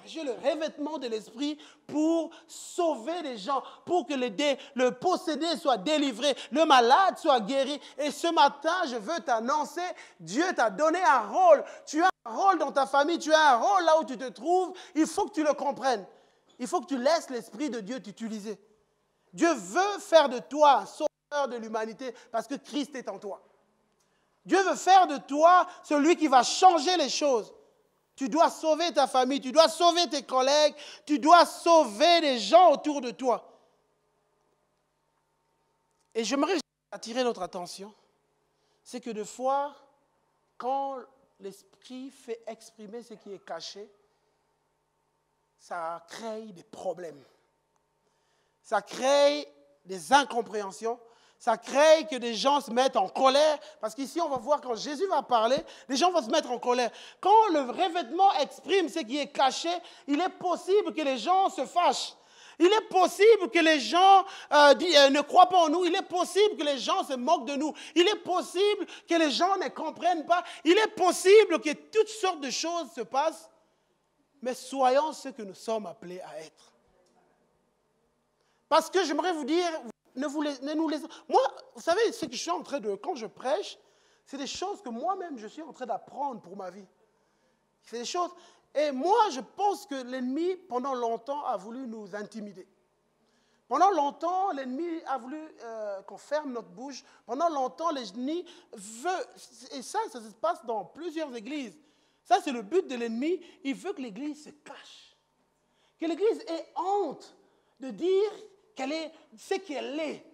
J'ai le revêtement de l'Esprit pour sauver les gens, pour que le possédé soit délivré, le malade soit guéri. Et ce matin, je veux t'annoncer, Dieu t'a donné un rôle. Tu as un rôle dans ta famille, tu as un rôle là où tu te trouves. Il faut que tu le comprennes. Il faut que tu laisses l'Esprit de Dieu t'utiliser. Dieu veut faire de toi un sauveur de l'humanité parce que Christ est en toi. Dieu veut faire de toi celui qui va changer les choses. Tu dois sauver ta famille, tu dois sauver tes collègues, tu dois sauver les gens autour de toi. Et j'aimerais attirer notre attention, c'est que des fois, quand l'Esprit fait exprimer ce qui est caché, ça crée des problèmes. Ça crée des incompréhensions. Ça crée que des gens se mettent en colère. Parce qu'ici, on va voir quand Jésus va parler, les gens vont se mettre en colère. Quand le revêtement exprime ce qui est caché, il est possible que les gens se fâchent. Il est possible que les gens ne croient pas en nous. Il est possible que les gens se moquent de nous. Il est possible que les gens ne comprennent pas. Il est possible que toutes sortes de choses se passent. Mais soyons ce que nous sommes appelés à être. Parce que j'aimerais vous dire, ne nous laissez... Moi, vous savez, ce que je suis en train de... Quand je prêche, c'est des choses que moi-même, je suis en train d'apprendre pour ma vie. C'est des choses... Et moi, je pense que l'ennemi, pendant longtemps, a voulu nous intimider. Pendant longtemps, l'ennemi a voulu qu'on ferme notre bouche. Pendant longtemps, l'ennemi veut... Et ça se passe dans plusieurs églises. Ça, c'est le but de l'ennemi. Il veut que l'Église se cache. Que l'Église ait honte de dire qu'elle est ce qu'elle est.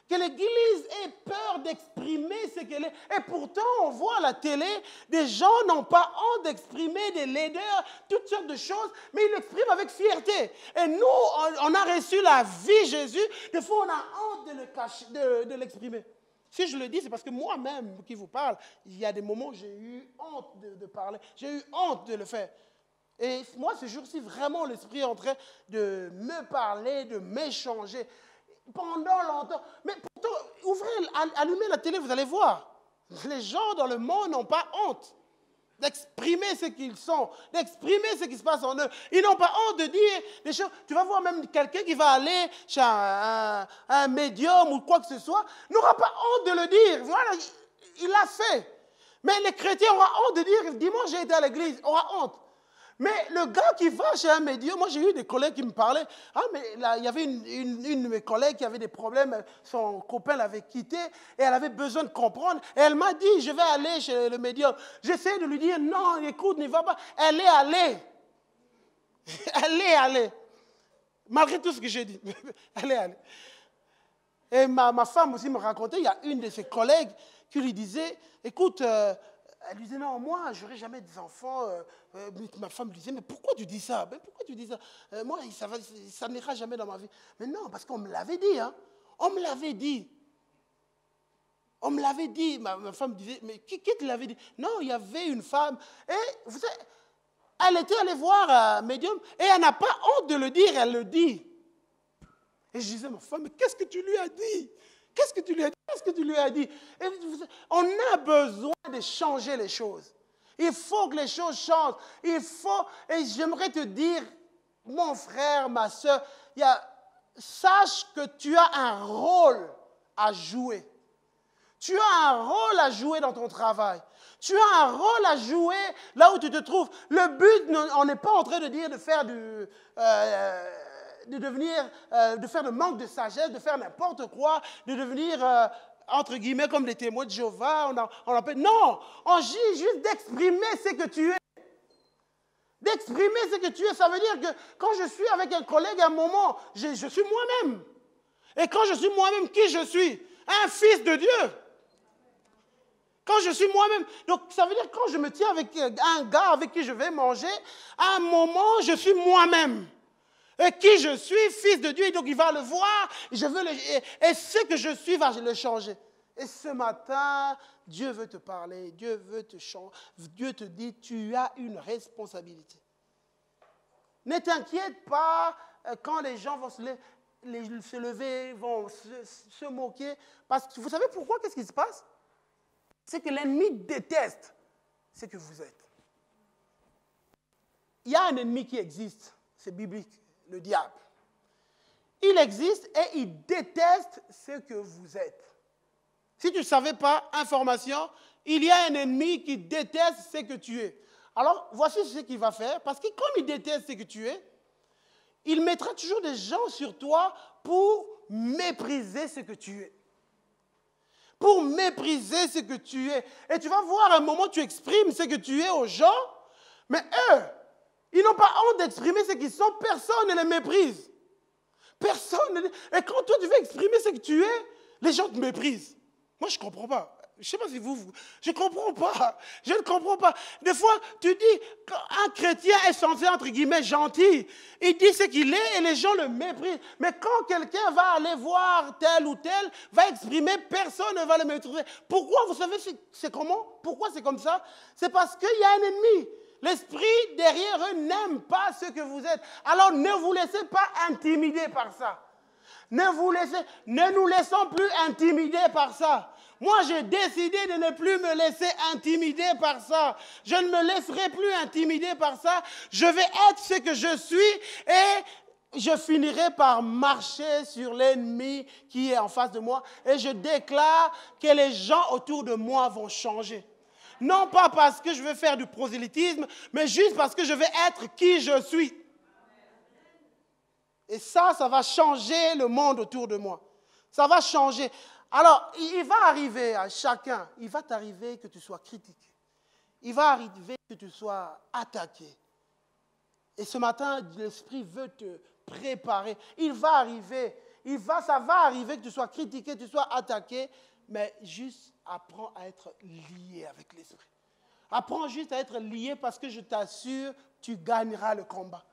Que l'Église ait peur d'exprimer ce qu'elle est. Et pourtant, on voit à la télé, des gens n'ont pas honte d'exprimer des laideurs, toutes sortes de choses, mais ils l'expriment avec fierté. Et nous, on a reçu la vie Jésus, des fois on a honte de l'exprimer. Si je le dis, c'est parce que moi-même qui vous parle, il y a des moments où j'ai eu honte de parler, j'ai eu honte de le faire. Et moi, ce jour-ci, vraiment, l'Esprit est en train de me parler, de m'échanger pendant longtemps. Mais pourtant, allumez la télé, vous allez voir. Les gens dans le monde n'ont pas honte d'exprimer ce qu'ils sont, d'exprimer ce qui se passe en eux. Ils n'ont pas honte de dire des choses. Tu vas voir même quelqu'un qui va aller chez un médium ou quoi que ce soit, n'aura pas honte de le dire. Voilà, il l'a fait. Mais les chrétiens auront honte de dire, dimanche j'ai été à l'église, aura honte. Mais le gars qui va chez un médium, moi j'ai eu des collègues qui me parlaient, ah mais là, il y avait une de mes collègues qui avait des problèmes, son copain l'avait quitté et elle avait besoin de comprendre. Et elle m'a dit, je vais aller chez le médium. J'essaie de lui dire, non, écoute, n'y va pas. Elle est allée. Elle est allée. Malgré tout ce que j'ai dit. Elle est allée. Et ma femme aussi me racontait, il y a une de ses collègues qui lui disait, écoute, elle lui disait, non, moi, je n'aurai jamais des enfants. Ma femme lui disait, mais pourquoi tu dis ça? Mais pourquoi tu dis ça? Moi, ça n'ira jamais dans ma vie. Mais non, parce qu'on me l'avait dit. Hein. On me l'avait dit. On me l'avait dit. Ma femme disait, mais qui te l'avait dit? Non, il y avait une femme. Et vous savez, elle était allée voir un médium et elle n'a pas honte de le dire, elle le dit. Et je disais, ma femme, mais qu'est-ce que tu lui as dit? Qu'est-ce que tu lui as dit? Qu'est-ce que tu lui as dit? Et on a besoin de changer les choses. Il faut que les choses changent. Il faut, et j'aimerais te dire, mon frère, ma soeur, sache que tu as un rôle à jouer. Tu as un rôle à jouer dans ton travail. Tu as un rôle à jouer là où tu te trouves. Le but, on n'est pas en train de dire de faire de faire le manque de sagesse, de faire n'importe quoi, de devenir, entre guillemets, comme les témoins de Jéhovah. Non, on dit juste d'exprimer ce que tu es. D'exprimer ce que tu es, ça veut dire que quand je suis avec un collègue à un moment, je suis moi-même. Et quand je suis moi-même, qui je suis? Un fils de Dieu. Quand je suis moi-même. Donc, ça veut dire que quand je me tiens avec un gars avec qui je vais manger, à un moment, je suis moi-même. Et qui je suis, fils de Dieu, et donc il va le voir, et ce que je suis va le changer. Et ce matin, Dieu veut te parler, Dieu veut te changer, Dieu te dit, tu as une responsabilité. Ne t'inquiète pas quand les gens vont se lever, vont se moquer, parce que vous savez pourquoi, qu'est-ce qui se passe? C'est que l'ennemi déteste ce que vous êtes. Il y a un ennemi qui existe, c'est biblique. Le diable. Il existe et il déteste ce que vous êtes. Si tu ne savais pas, information, il y a un ennemi qui déteste ce que tu es. Alors, voici ce qu'il va faire, parce que comme il déteste ce que tu es, il mettra toujours des gens sur toi pour mépriser ce que tu es. Pour mépriser ce que tu es. Et tu vas voir, à un moment, tu exprimes ce que tu es aux gens, mais eux, ils n'ont pas honte d'exprimer ce qu'ils sont. Personne ne les méprise. Personne. Et quand toi, tu veux exprimer ce que tu es, les gens te méprisent. Moi, je ne comprends pas. Je ne sais pas si vous... Je ne comprends pas. Je ne comprends pas. Des fois, tu dis qu'un chrétien est censé, entre guillemets, gentil. Il dit ce qu'il est et les gens le méprisent. Mais quand quelqu'un va aller voir tel ou tel, va exprimer, personne ne va le mépriser. Pourquoi? Vous savez, c'est comment? Pourquoi c'est comme ça? C'est parce qu'il y a un ennemi. L'esprit derrière eux n'aime pas ce que vous êtes. Alors ne vous laissez pas intimider par ça. Ne nous laissons plus intimider par ça. Moi, j'ai décidé de ne plus me laisser intimider par ça. Je ne me laisserai plus intimider par ça. Je vais être ce que je suis et je finirai par marcher sur l'ennemi qui est en face de moi. Et je déclare que les gens autour de moi vont changer. Non pas parce que je veux faire du prosélytisme, mais juste parce que je vais être qui je suis. Et ça va changer le monde autour de moi. Ça va changer. Alors, il va arriver à chacun, il va t'arriver que tu sois critiqué. Il va arriver que tu sois attaqué. Et ce matin, l'Esprit veut te préparer. Il va arriver, ça va arriver que tu sois critiqué, que tu sois attaqué, mais juste apprends à être lié avec l'Esprit. Apprends juste à être lié parce que je t'assure, tu gagneras le combat.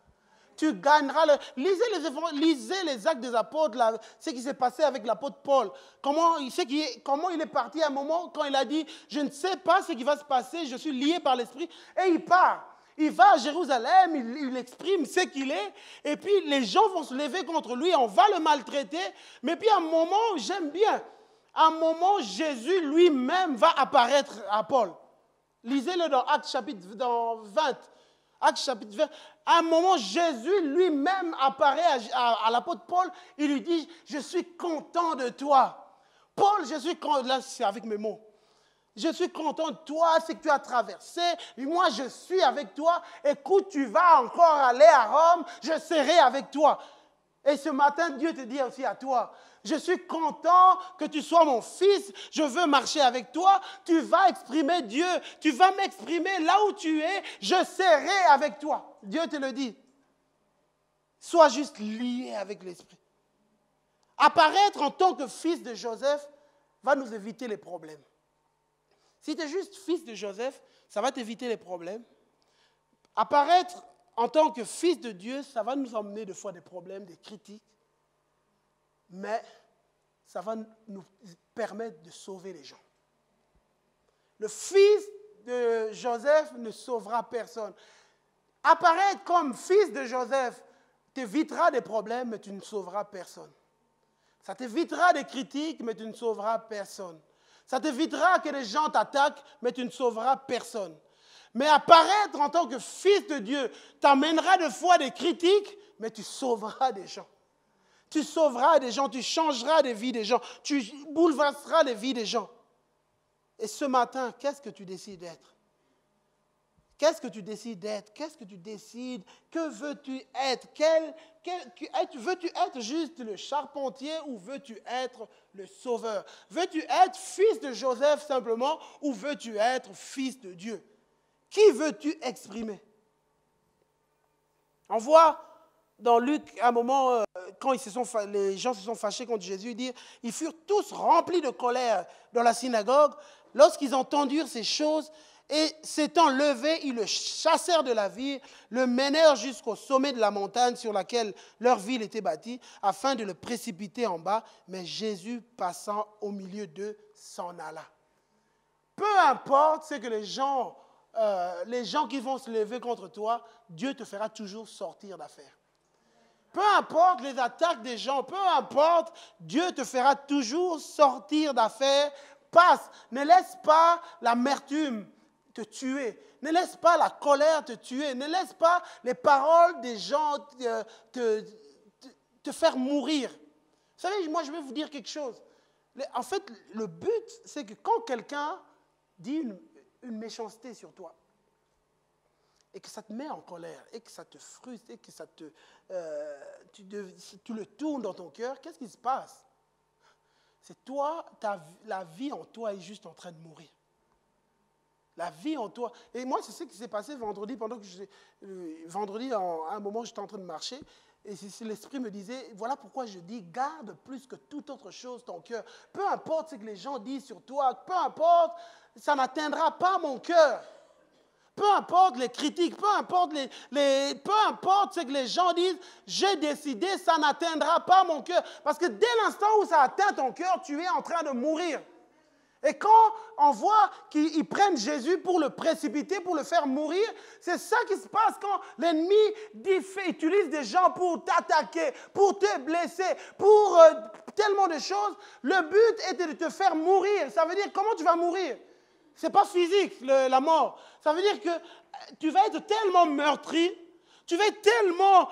tu gagneras. Lisez les actes des apôtres, ce qui s'est passé avec l'apôtre Paul. Comment il est parti à un moment quand il a dit, je ne sais pas ce qui va se passer, je suis lié par l'Esprit. Et il part. Il va à Jérusalem, il exprime ce qu'il est, et puis les gens vont se lever contre lui, on va le maltraiter. Mais puis à un moment, j'aime bien, à un moment, Jésus lui-même va apparaître à Paul. Lisez-le dans Actes chapitre 20. Actes chapitre 20. À un moment, Jésus lui-même apparaît à l'apôtre Paul. Il lui dit, je suis content de toi. Paul, je suis content. Là, c'est avec mes mots. Je suis content de toi, ce que tu as traversé. Moi, je suis avec toi. Écoute, tu vas encore aller à Rome. Je serai avec toi. Et ce matin, Dieu te dit aussi à toi, je suis content que tu sois mon fils, je veux marcher avec toi, tu vas exprimer Dieu, tu vas m'exprimer là où tu es, je serai avec toi. Dieu te le dit. Sois juste lié avec l'Esprit. Apparaître en tant que fils de Joseph va nous éviter les problèmes. Si tu es juste fils de Joseph, ça va t'éviter les problèmes. Apparaître en tant que fils de Dieu, ça va nous emmener des fois des problèmes, des critiques. Mais ça va nous permettre de sauver les gens. Le fils de Joseph ne sauvera personne. Apparaître comme fils de Joseph t'évitera des problèmes, mais tu ne sauveras personne. Ça t'évitera des critiques, mais tu ne sauveras personne. Ça t'évitera que les gens t'attaquent, mais tu ne sauveras personne. Mais apparaître en tant que fils de Dieu t'amènera des fois des critiques, mais tu sauveras des gens. Tu sauveras des gens, tu changeras des vies des gens, tu bouleverseras les vies des gens. Et ce matin, qu'est-ce que tu décides d'être? Qu'est-ce que tu décides d'être? Qu'est-ce que tu décides? Que veux-tu être? Veux-tu être juste le charpentier ou veux-tu être le sauveur? Veux-tu être fils de Joseph simplement ou veux-tu être fils de Dieu? Qui veux-tu exprimer? On voit dans Luc, à un moment, quand les gens se sont fâchés contre Jésus, ils furent tous remplis de colère dans la synagogue. Lorsqu'ils entendirent ces choses, et s'étant levés, ils le chassèrent de la ville, le menèrent jusqu'au sommet de la montagne sur laquelle leur ville était bâtie, afin de le précipiter en bas. Mais Jésus, passant au milieu d'eux, s'en alla. Peu importe ce que les gens qui vont se lever contre toi, Dieu te fera toujours sortir d'affaire. Peu importe les attaques des gens, peu importe, Dieu te fera toujours sortir d'affaire. Passe, ne laisse pas l'amertume te tuer, ne laisse pas la colère te tuer, ne laisse pas les paroles des gens te faire mourir. Vous savez, moi je vais vous dire quelque chose. En fait, le but, c'est que quand quelqu'un dit une méchanceté sur toi, et que ça te met en colère, et que ça te frustre, et que tu le tournes dans ton cœur, qu'est-ce qui se passe? C'est toi, la vie en toi est juste en train de mourir. La vie en toi. Et moi, c'est ce qui s'est passé vendredi, vendredi, à un moment, j'étais en train de marcher, et l'Esprit me disait, voilà pourquoi je dis, garde plus que toute autre chose ton cœur. Peu importe ce que les gens disent sur toi, peu importe, ça n'atteindra pas mon cœur. Peu importe les critiques, peu importe ce que les gens disent, j'ai décidé, ça n'atteindra pas mon cœur. Parce que dès l'instant où ça atteint ton cœur, tu es en train de mourir. Et quand on voit qu'ils prennent Jésus pour le précipiter, pour le faire mourir, c'est ça qui se passe quand l'ennemi utilise des gens pour t'attaquer, pour te blesser, pour tellement de choses. Le but était de te faire mourir. Ça veut dire, comment tu vas mourir? Ce n'est pas physique, la mort. Ça veut dire que tu vas être tellement meurtri, tu vas être tellement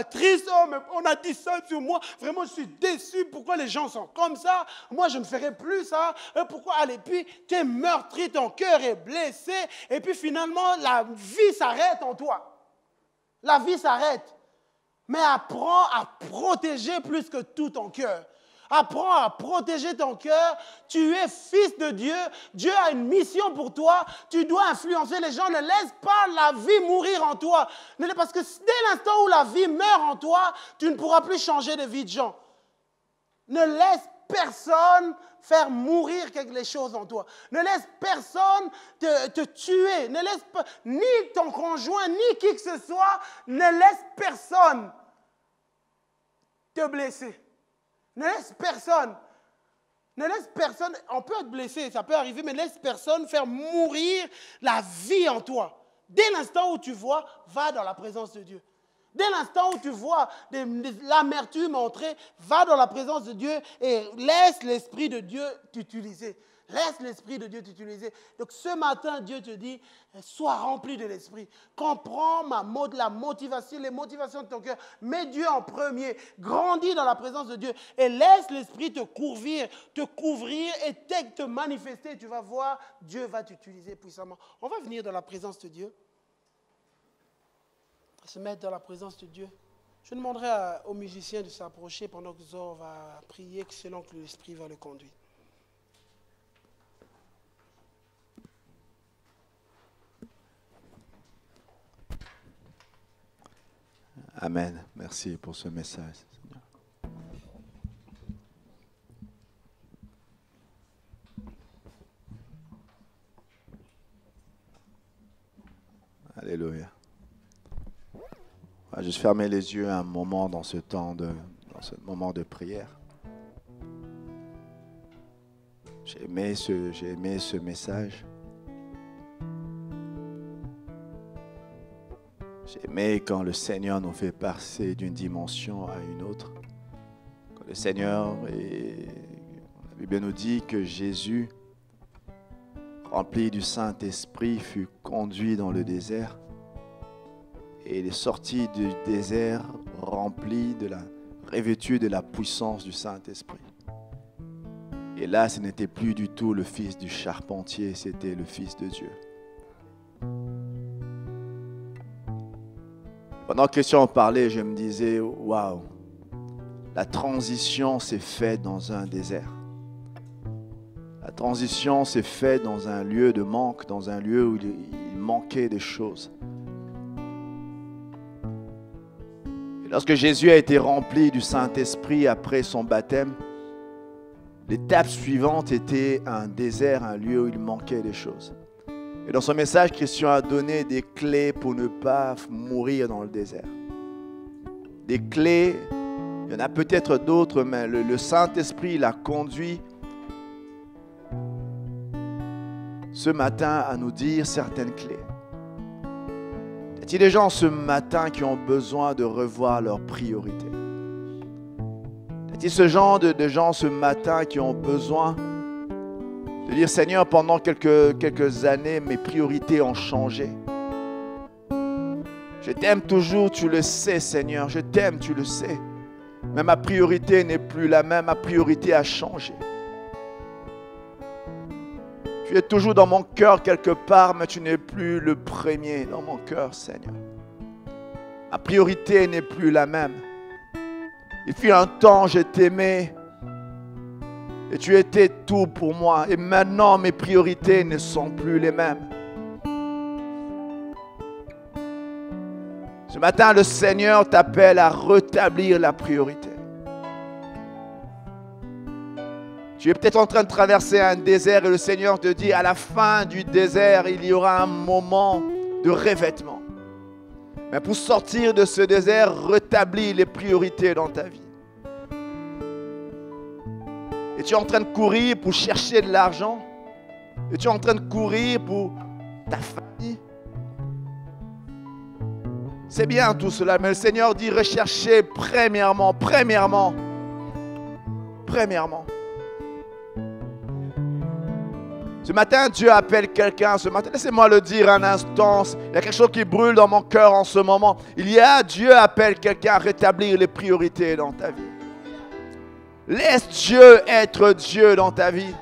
triste. Oh, mais on a dit ça sur moi. Vraiment, je suis déçu. Pourquoi les gens sont comme ça? Moi, je ne ferai plus ça. Pourquoi? Allez, puis tu es meurtri, ton cœur est blessé. Et puis finalement, la vie s'arrête en toi. La vie s'arrête. Mais apprends à protéger plus que tout ton cœur. Apprends à protéger ton cœur. Tu es fils de Dieu. Dieu a une mission pour toi. Tu dois influencer les gens. Ne laisse pas la vie mourir en toi. Parce que dès l'instant où la vie meurt en toi, tu ne pourras plus changer de vie de gens. Ne laisse personne faire mourir les choses en toi. Ne laisse personne te tuer. Ne laisse pas, ni ton conjoint, ni qui que ce soit, ne laisse personne te blesser. Ne laisse personne. Ne laisse personne, on peut être blessé, ça peut arriver, mais ne laisse personne faire mourir la vie en toi. Dès l'instant où tu vois, va dans la présence de Dieu. Dès l'instant où tu vois l'amertume entrer, va dans la présence de Dieu et laisse l'Esprit de Dieu t'utiliser. Laisse l'Esprit de Dieu t'utiliser. Donc ce matin, Dieu te dit, sois rempli de l'Esprit. Comprends la motivation, les motivations de ton cœur. Mets Dieu en premier. Grandis dans la présence de Dieu. Et laisse l'Esprit te couvrir et te manifester. Tu vas voir, Dieu va t'utiliser puissamment. On va venir dans la présence de Dieu. Se mettre dans la présence de Dieu. Je demanderai aux musiciens de s'approcher pendant que Zor va prier, selon que l'Esprit va le conduire. Amen. Merci pour ce message, Seigneur. Alléluia. On va juste fermer les yeux un moment dans ce moment de prière. J'ai aimé ce message. J'ai aimé quand le Seigneur nous fait passer d'une dimension à une autre. Quand le Seigneur, la Bible nous dit que Jésus, rempli du Saint-Esprit, fut conduit dans le désert. Et il est sorti du désert revêtu de la puissance du Saint-Esprit. Et là, ce n'était plus du tout le fils du charpentier, c'était le Fils de Dieu. Pendant que Christian parlait, je me disais, waouh, la transition s'est faite dans un désert. La transition s'est faite dans un lieu de manque, dans un lieu où il manquait des choses. Et lorsque Jésus a été rempli du Saint-Esprit après son baptême, l'étape suivante était un désert, un lieu où il manquait des choses. Et dans son message, Christian a donné des clés pour ne pas mourir dans le désert. Des clés, il y en a peut-être d'autres, mais le Saint-Esprit l'a conduit ce matin à nous dire certaines clés. Y a-t-il des gens ce matin qui ont besoin de revoir leurs priorités? Y a-t-il ce genre de gens ce matin qui ont besoin de dire, Seigneur, pendant quelques années, mes priorités ont changé. Je t'aime toujours, tu le sais, Seigneur. Je t'aime, tu le sais. Mais ma priorité n'est plus la même. Ma priorité a changé. Tu es toujours dans mon cœur quelque part, mais tu n'es plus le premier dans mon cœur, Seigneur. Ma priorité n'est plus la même. Il fut un temps, je t'aimais. Et tu étais tout pour moi. Et maintenant, mes priorités ne sont plus les mêmes. Ce matin, le Seigneur t'appelle à rétablir la priorité. Tu es peut-être en train de traverser un désert et le Seigneur te dit, à la fin du désert, il y aura un moment de revêtement. Mais pour sortir de ce désert, rétablis les priorités dans ta vie. Et tu es en train de courir pour chercher de l'argent. Et tu es en train de courir pour ta famille. C'est bien tout cela, mais le Seigneur dit recherchez premièrement. Ce matin, Dieu appelle quelqu'un. Ce matin, laissez-moi le dire un instant. Il y a quelque chose qui brûle dans mon cœur en ce moment. Dieu appelle quelqu'un à rétablir les priorités dans ta vie. Laisse Dieu être Dieu dans ta vie.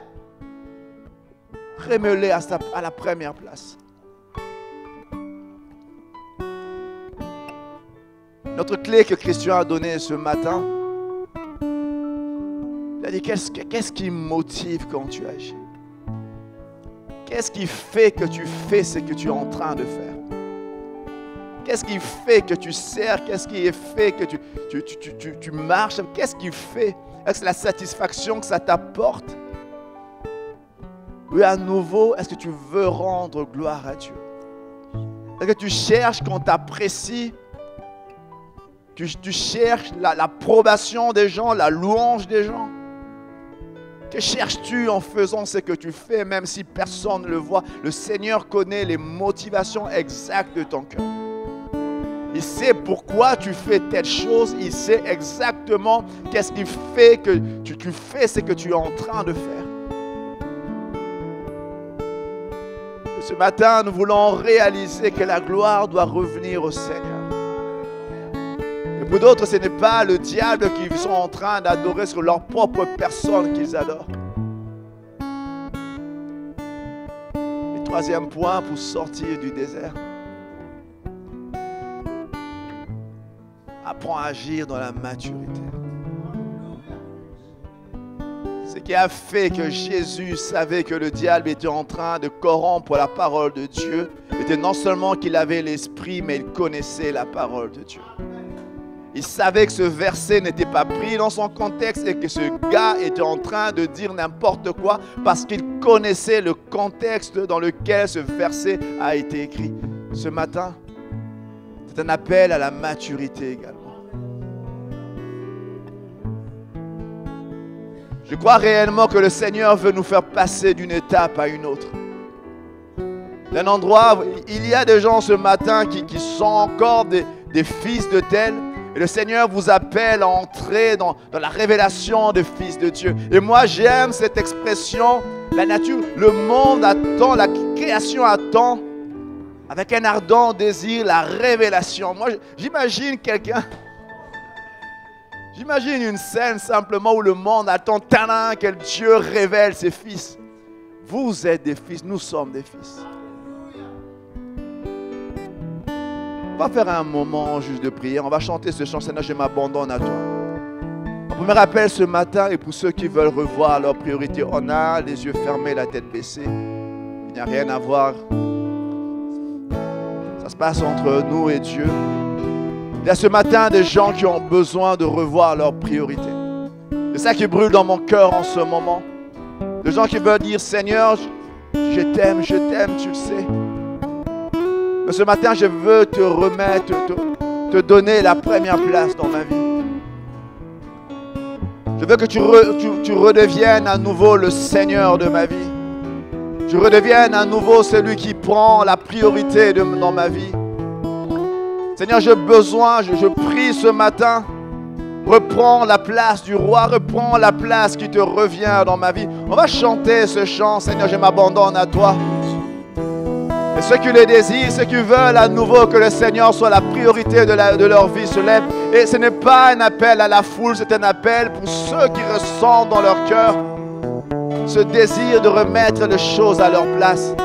Remets-le à la première place. Notre clé que Christian a donnée ce matin, il a dit qu'est-ce qui motive quand tu agis? Qu'est-ce qui fait que tu fais ce que tu es en train de faire? Qu'est-ce qui fait que tu sers? Qu'est-ce qui fait que tu marches? Qu'est-ce qui fait? Est-ce que c'est la satisfaction que ça t'apporte? Oui, à nouveau, est-ce que tu veux rendre gloire à Dieu? Est-ce que tu cherches qu'on t'apprécie? Tu cherches l'approbation des gens, la louange des gens? Que cherches-tu en faisant ce que tu fais, même si personne ne le voit? Le Seigneur connaît les motivations exactes de ton cœur. Il sait pourquoi tu fais telle chose. Il sait exactement qu'est-ce qui fait que tu fais ce que tu es en train de faire. Et ce matin, nous voulons réaliser que la gloire doit revenir au Seigneur. Et pour d'autres, ce n'est pas le diable qu'ils sont en train d'adorer sur leur propre personne qu'ils adorent. Et troisième point pour sortir du désert. Apprends à agir dans la maturité. Ce qui a fait que Jésus savait que le diable était en train de corrompre la parole de Dieu était non seulement qu'il avait l'esprit, mais il connaissait la parole de Dieu. Il savait que ce verset n'était pas pris dans son contexte et que ce gars était en train de dire n'importe quoi parce qu'il connaissait le contexte dans lequel ce verset a été écrit. Ce matin, c'est un appel à la maturité également. Je crois réellement que le Seigneur veut nous faire passer d'une étape à une autre. D'un endroit, il y a des gens ce matin qui sont encore des fils de tel. Et le Seigneur vous appelle à entrer dans la révélation des fils de Dieu. Et moi, j'aime cette expression. La nature, le monde attend, la création attend, avec un ardent désir, la révélation. Moi, j'imagine quelqu'un... J'imagine une scène simplement où le monde attend tellement que Dieu révèle ses fils. Vous êtes des fils, nous sommes des fils. On va faire un moment juste de prière. On va chanter ce chant, Seigneur, je m'abandonne à toi. Un premier appel ce matin, et pour ceux qui veulent revoir leurs priorités, on a les yeux fermés, la tête baissée. Il n'y a rien à voir. Ça se passe entre nous et Dieu. Il y a ce matin des gens qui ont besoin de revoir leurs priorités. C'est ça qui brûle dans mon cœur en ce moment. Des gens qui veulent dire, Seigneur, je t'aime, tu le sais. Mais ce matin, je veux te remettre, te donner la première place dans ma vie. Je veux que tu redeviennes à nouveau le Seigneur de ma vie. Tu redeviennes à nouveau celui qui prend la priorité dans ma vie. Seigneur, j'ai besoin, je prie ce matin, reprends la place du roi, reprends la place qui te revient dans ma vie. On va chanter ce chant, Seigneur, je m'abandonne à toi. Et ceux qui le désirent, ceux qui veulent à nouveau que le Seigneur soit la priorité de leur vie se lèvent. Et ce n'est pas un appel à la foule, c'est un appel pour ceux qui ressentent dans leur cœur ce désir de remettre les choses à leur place.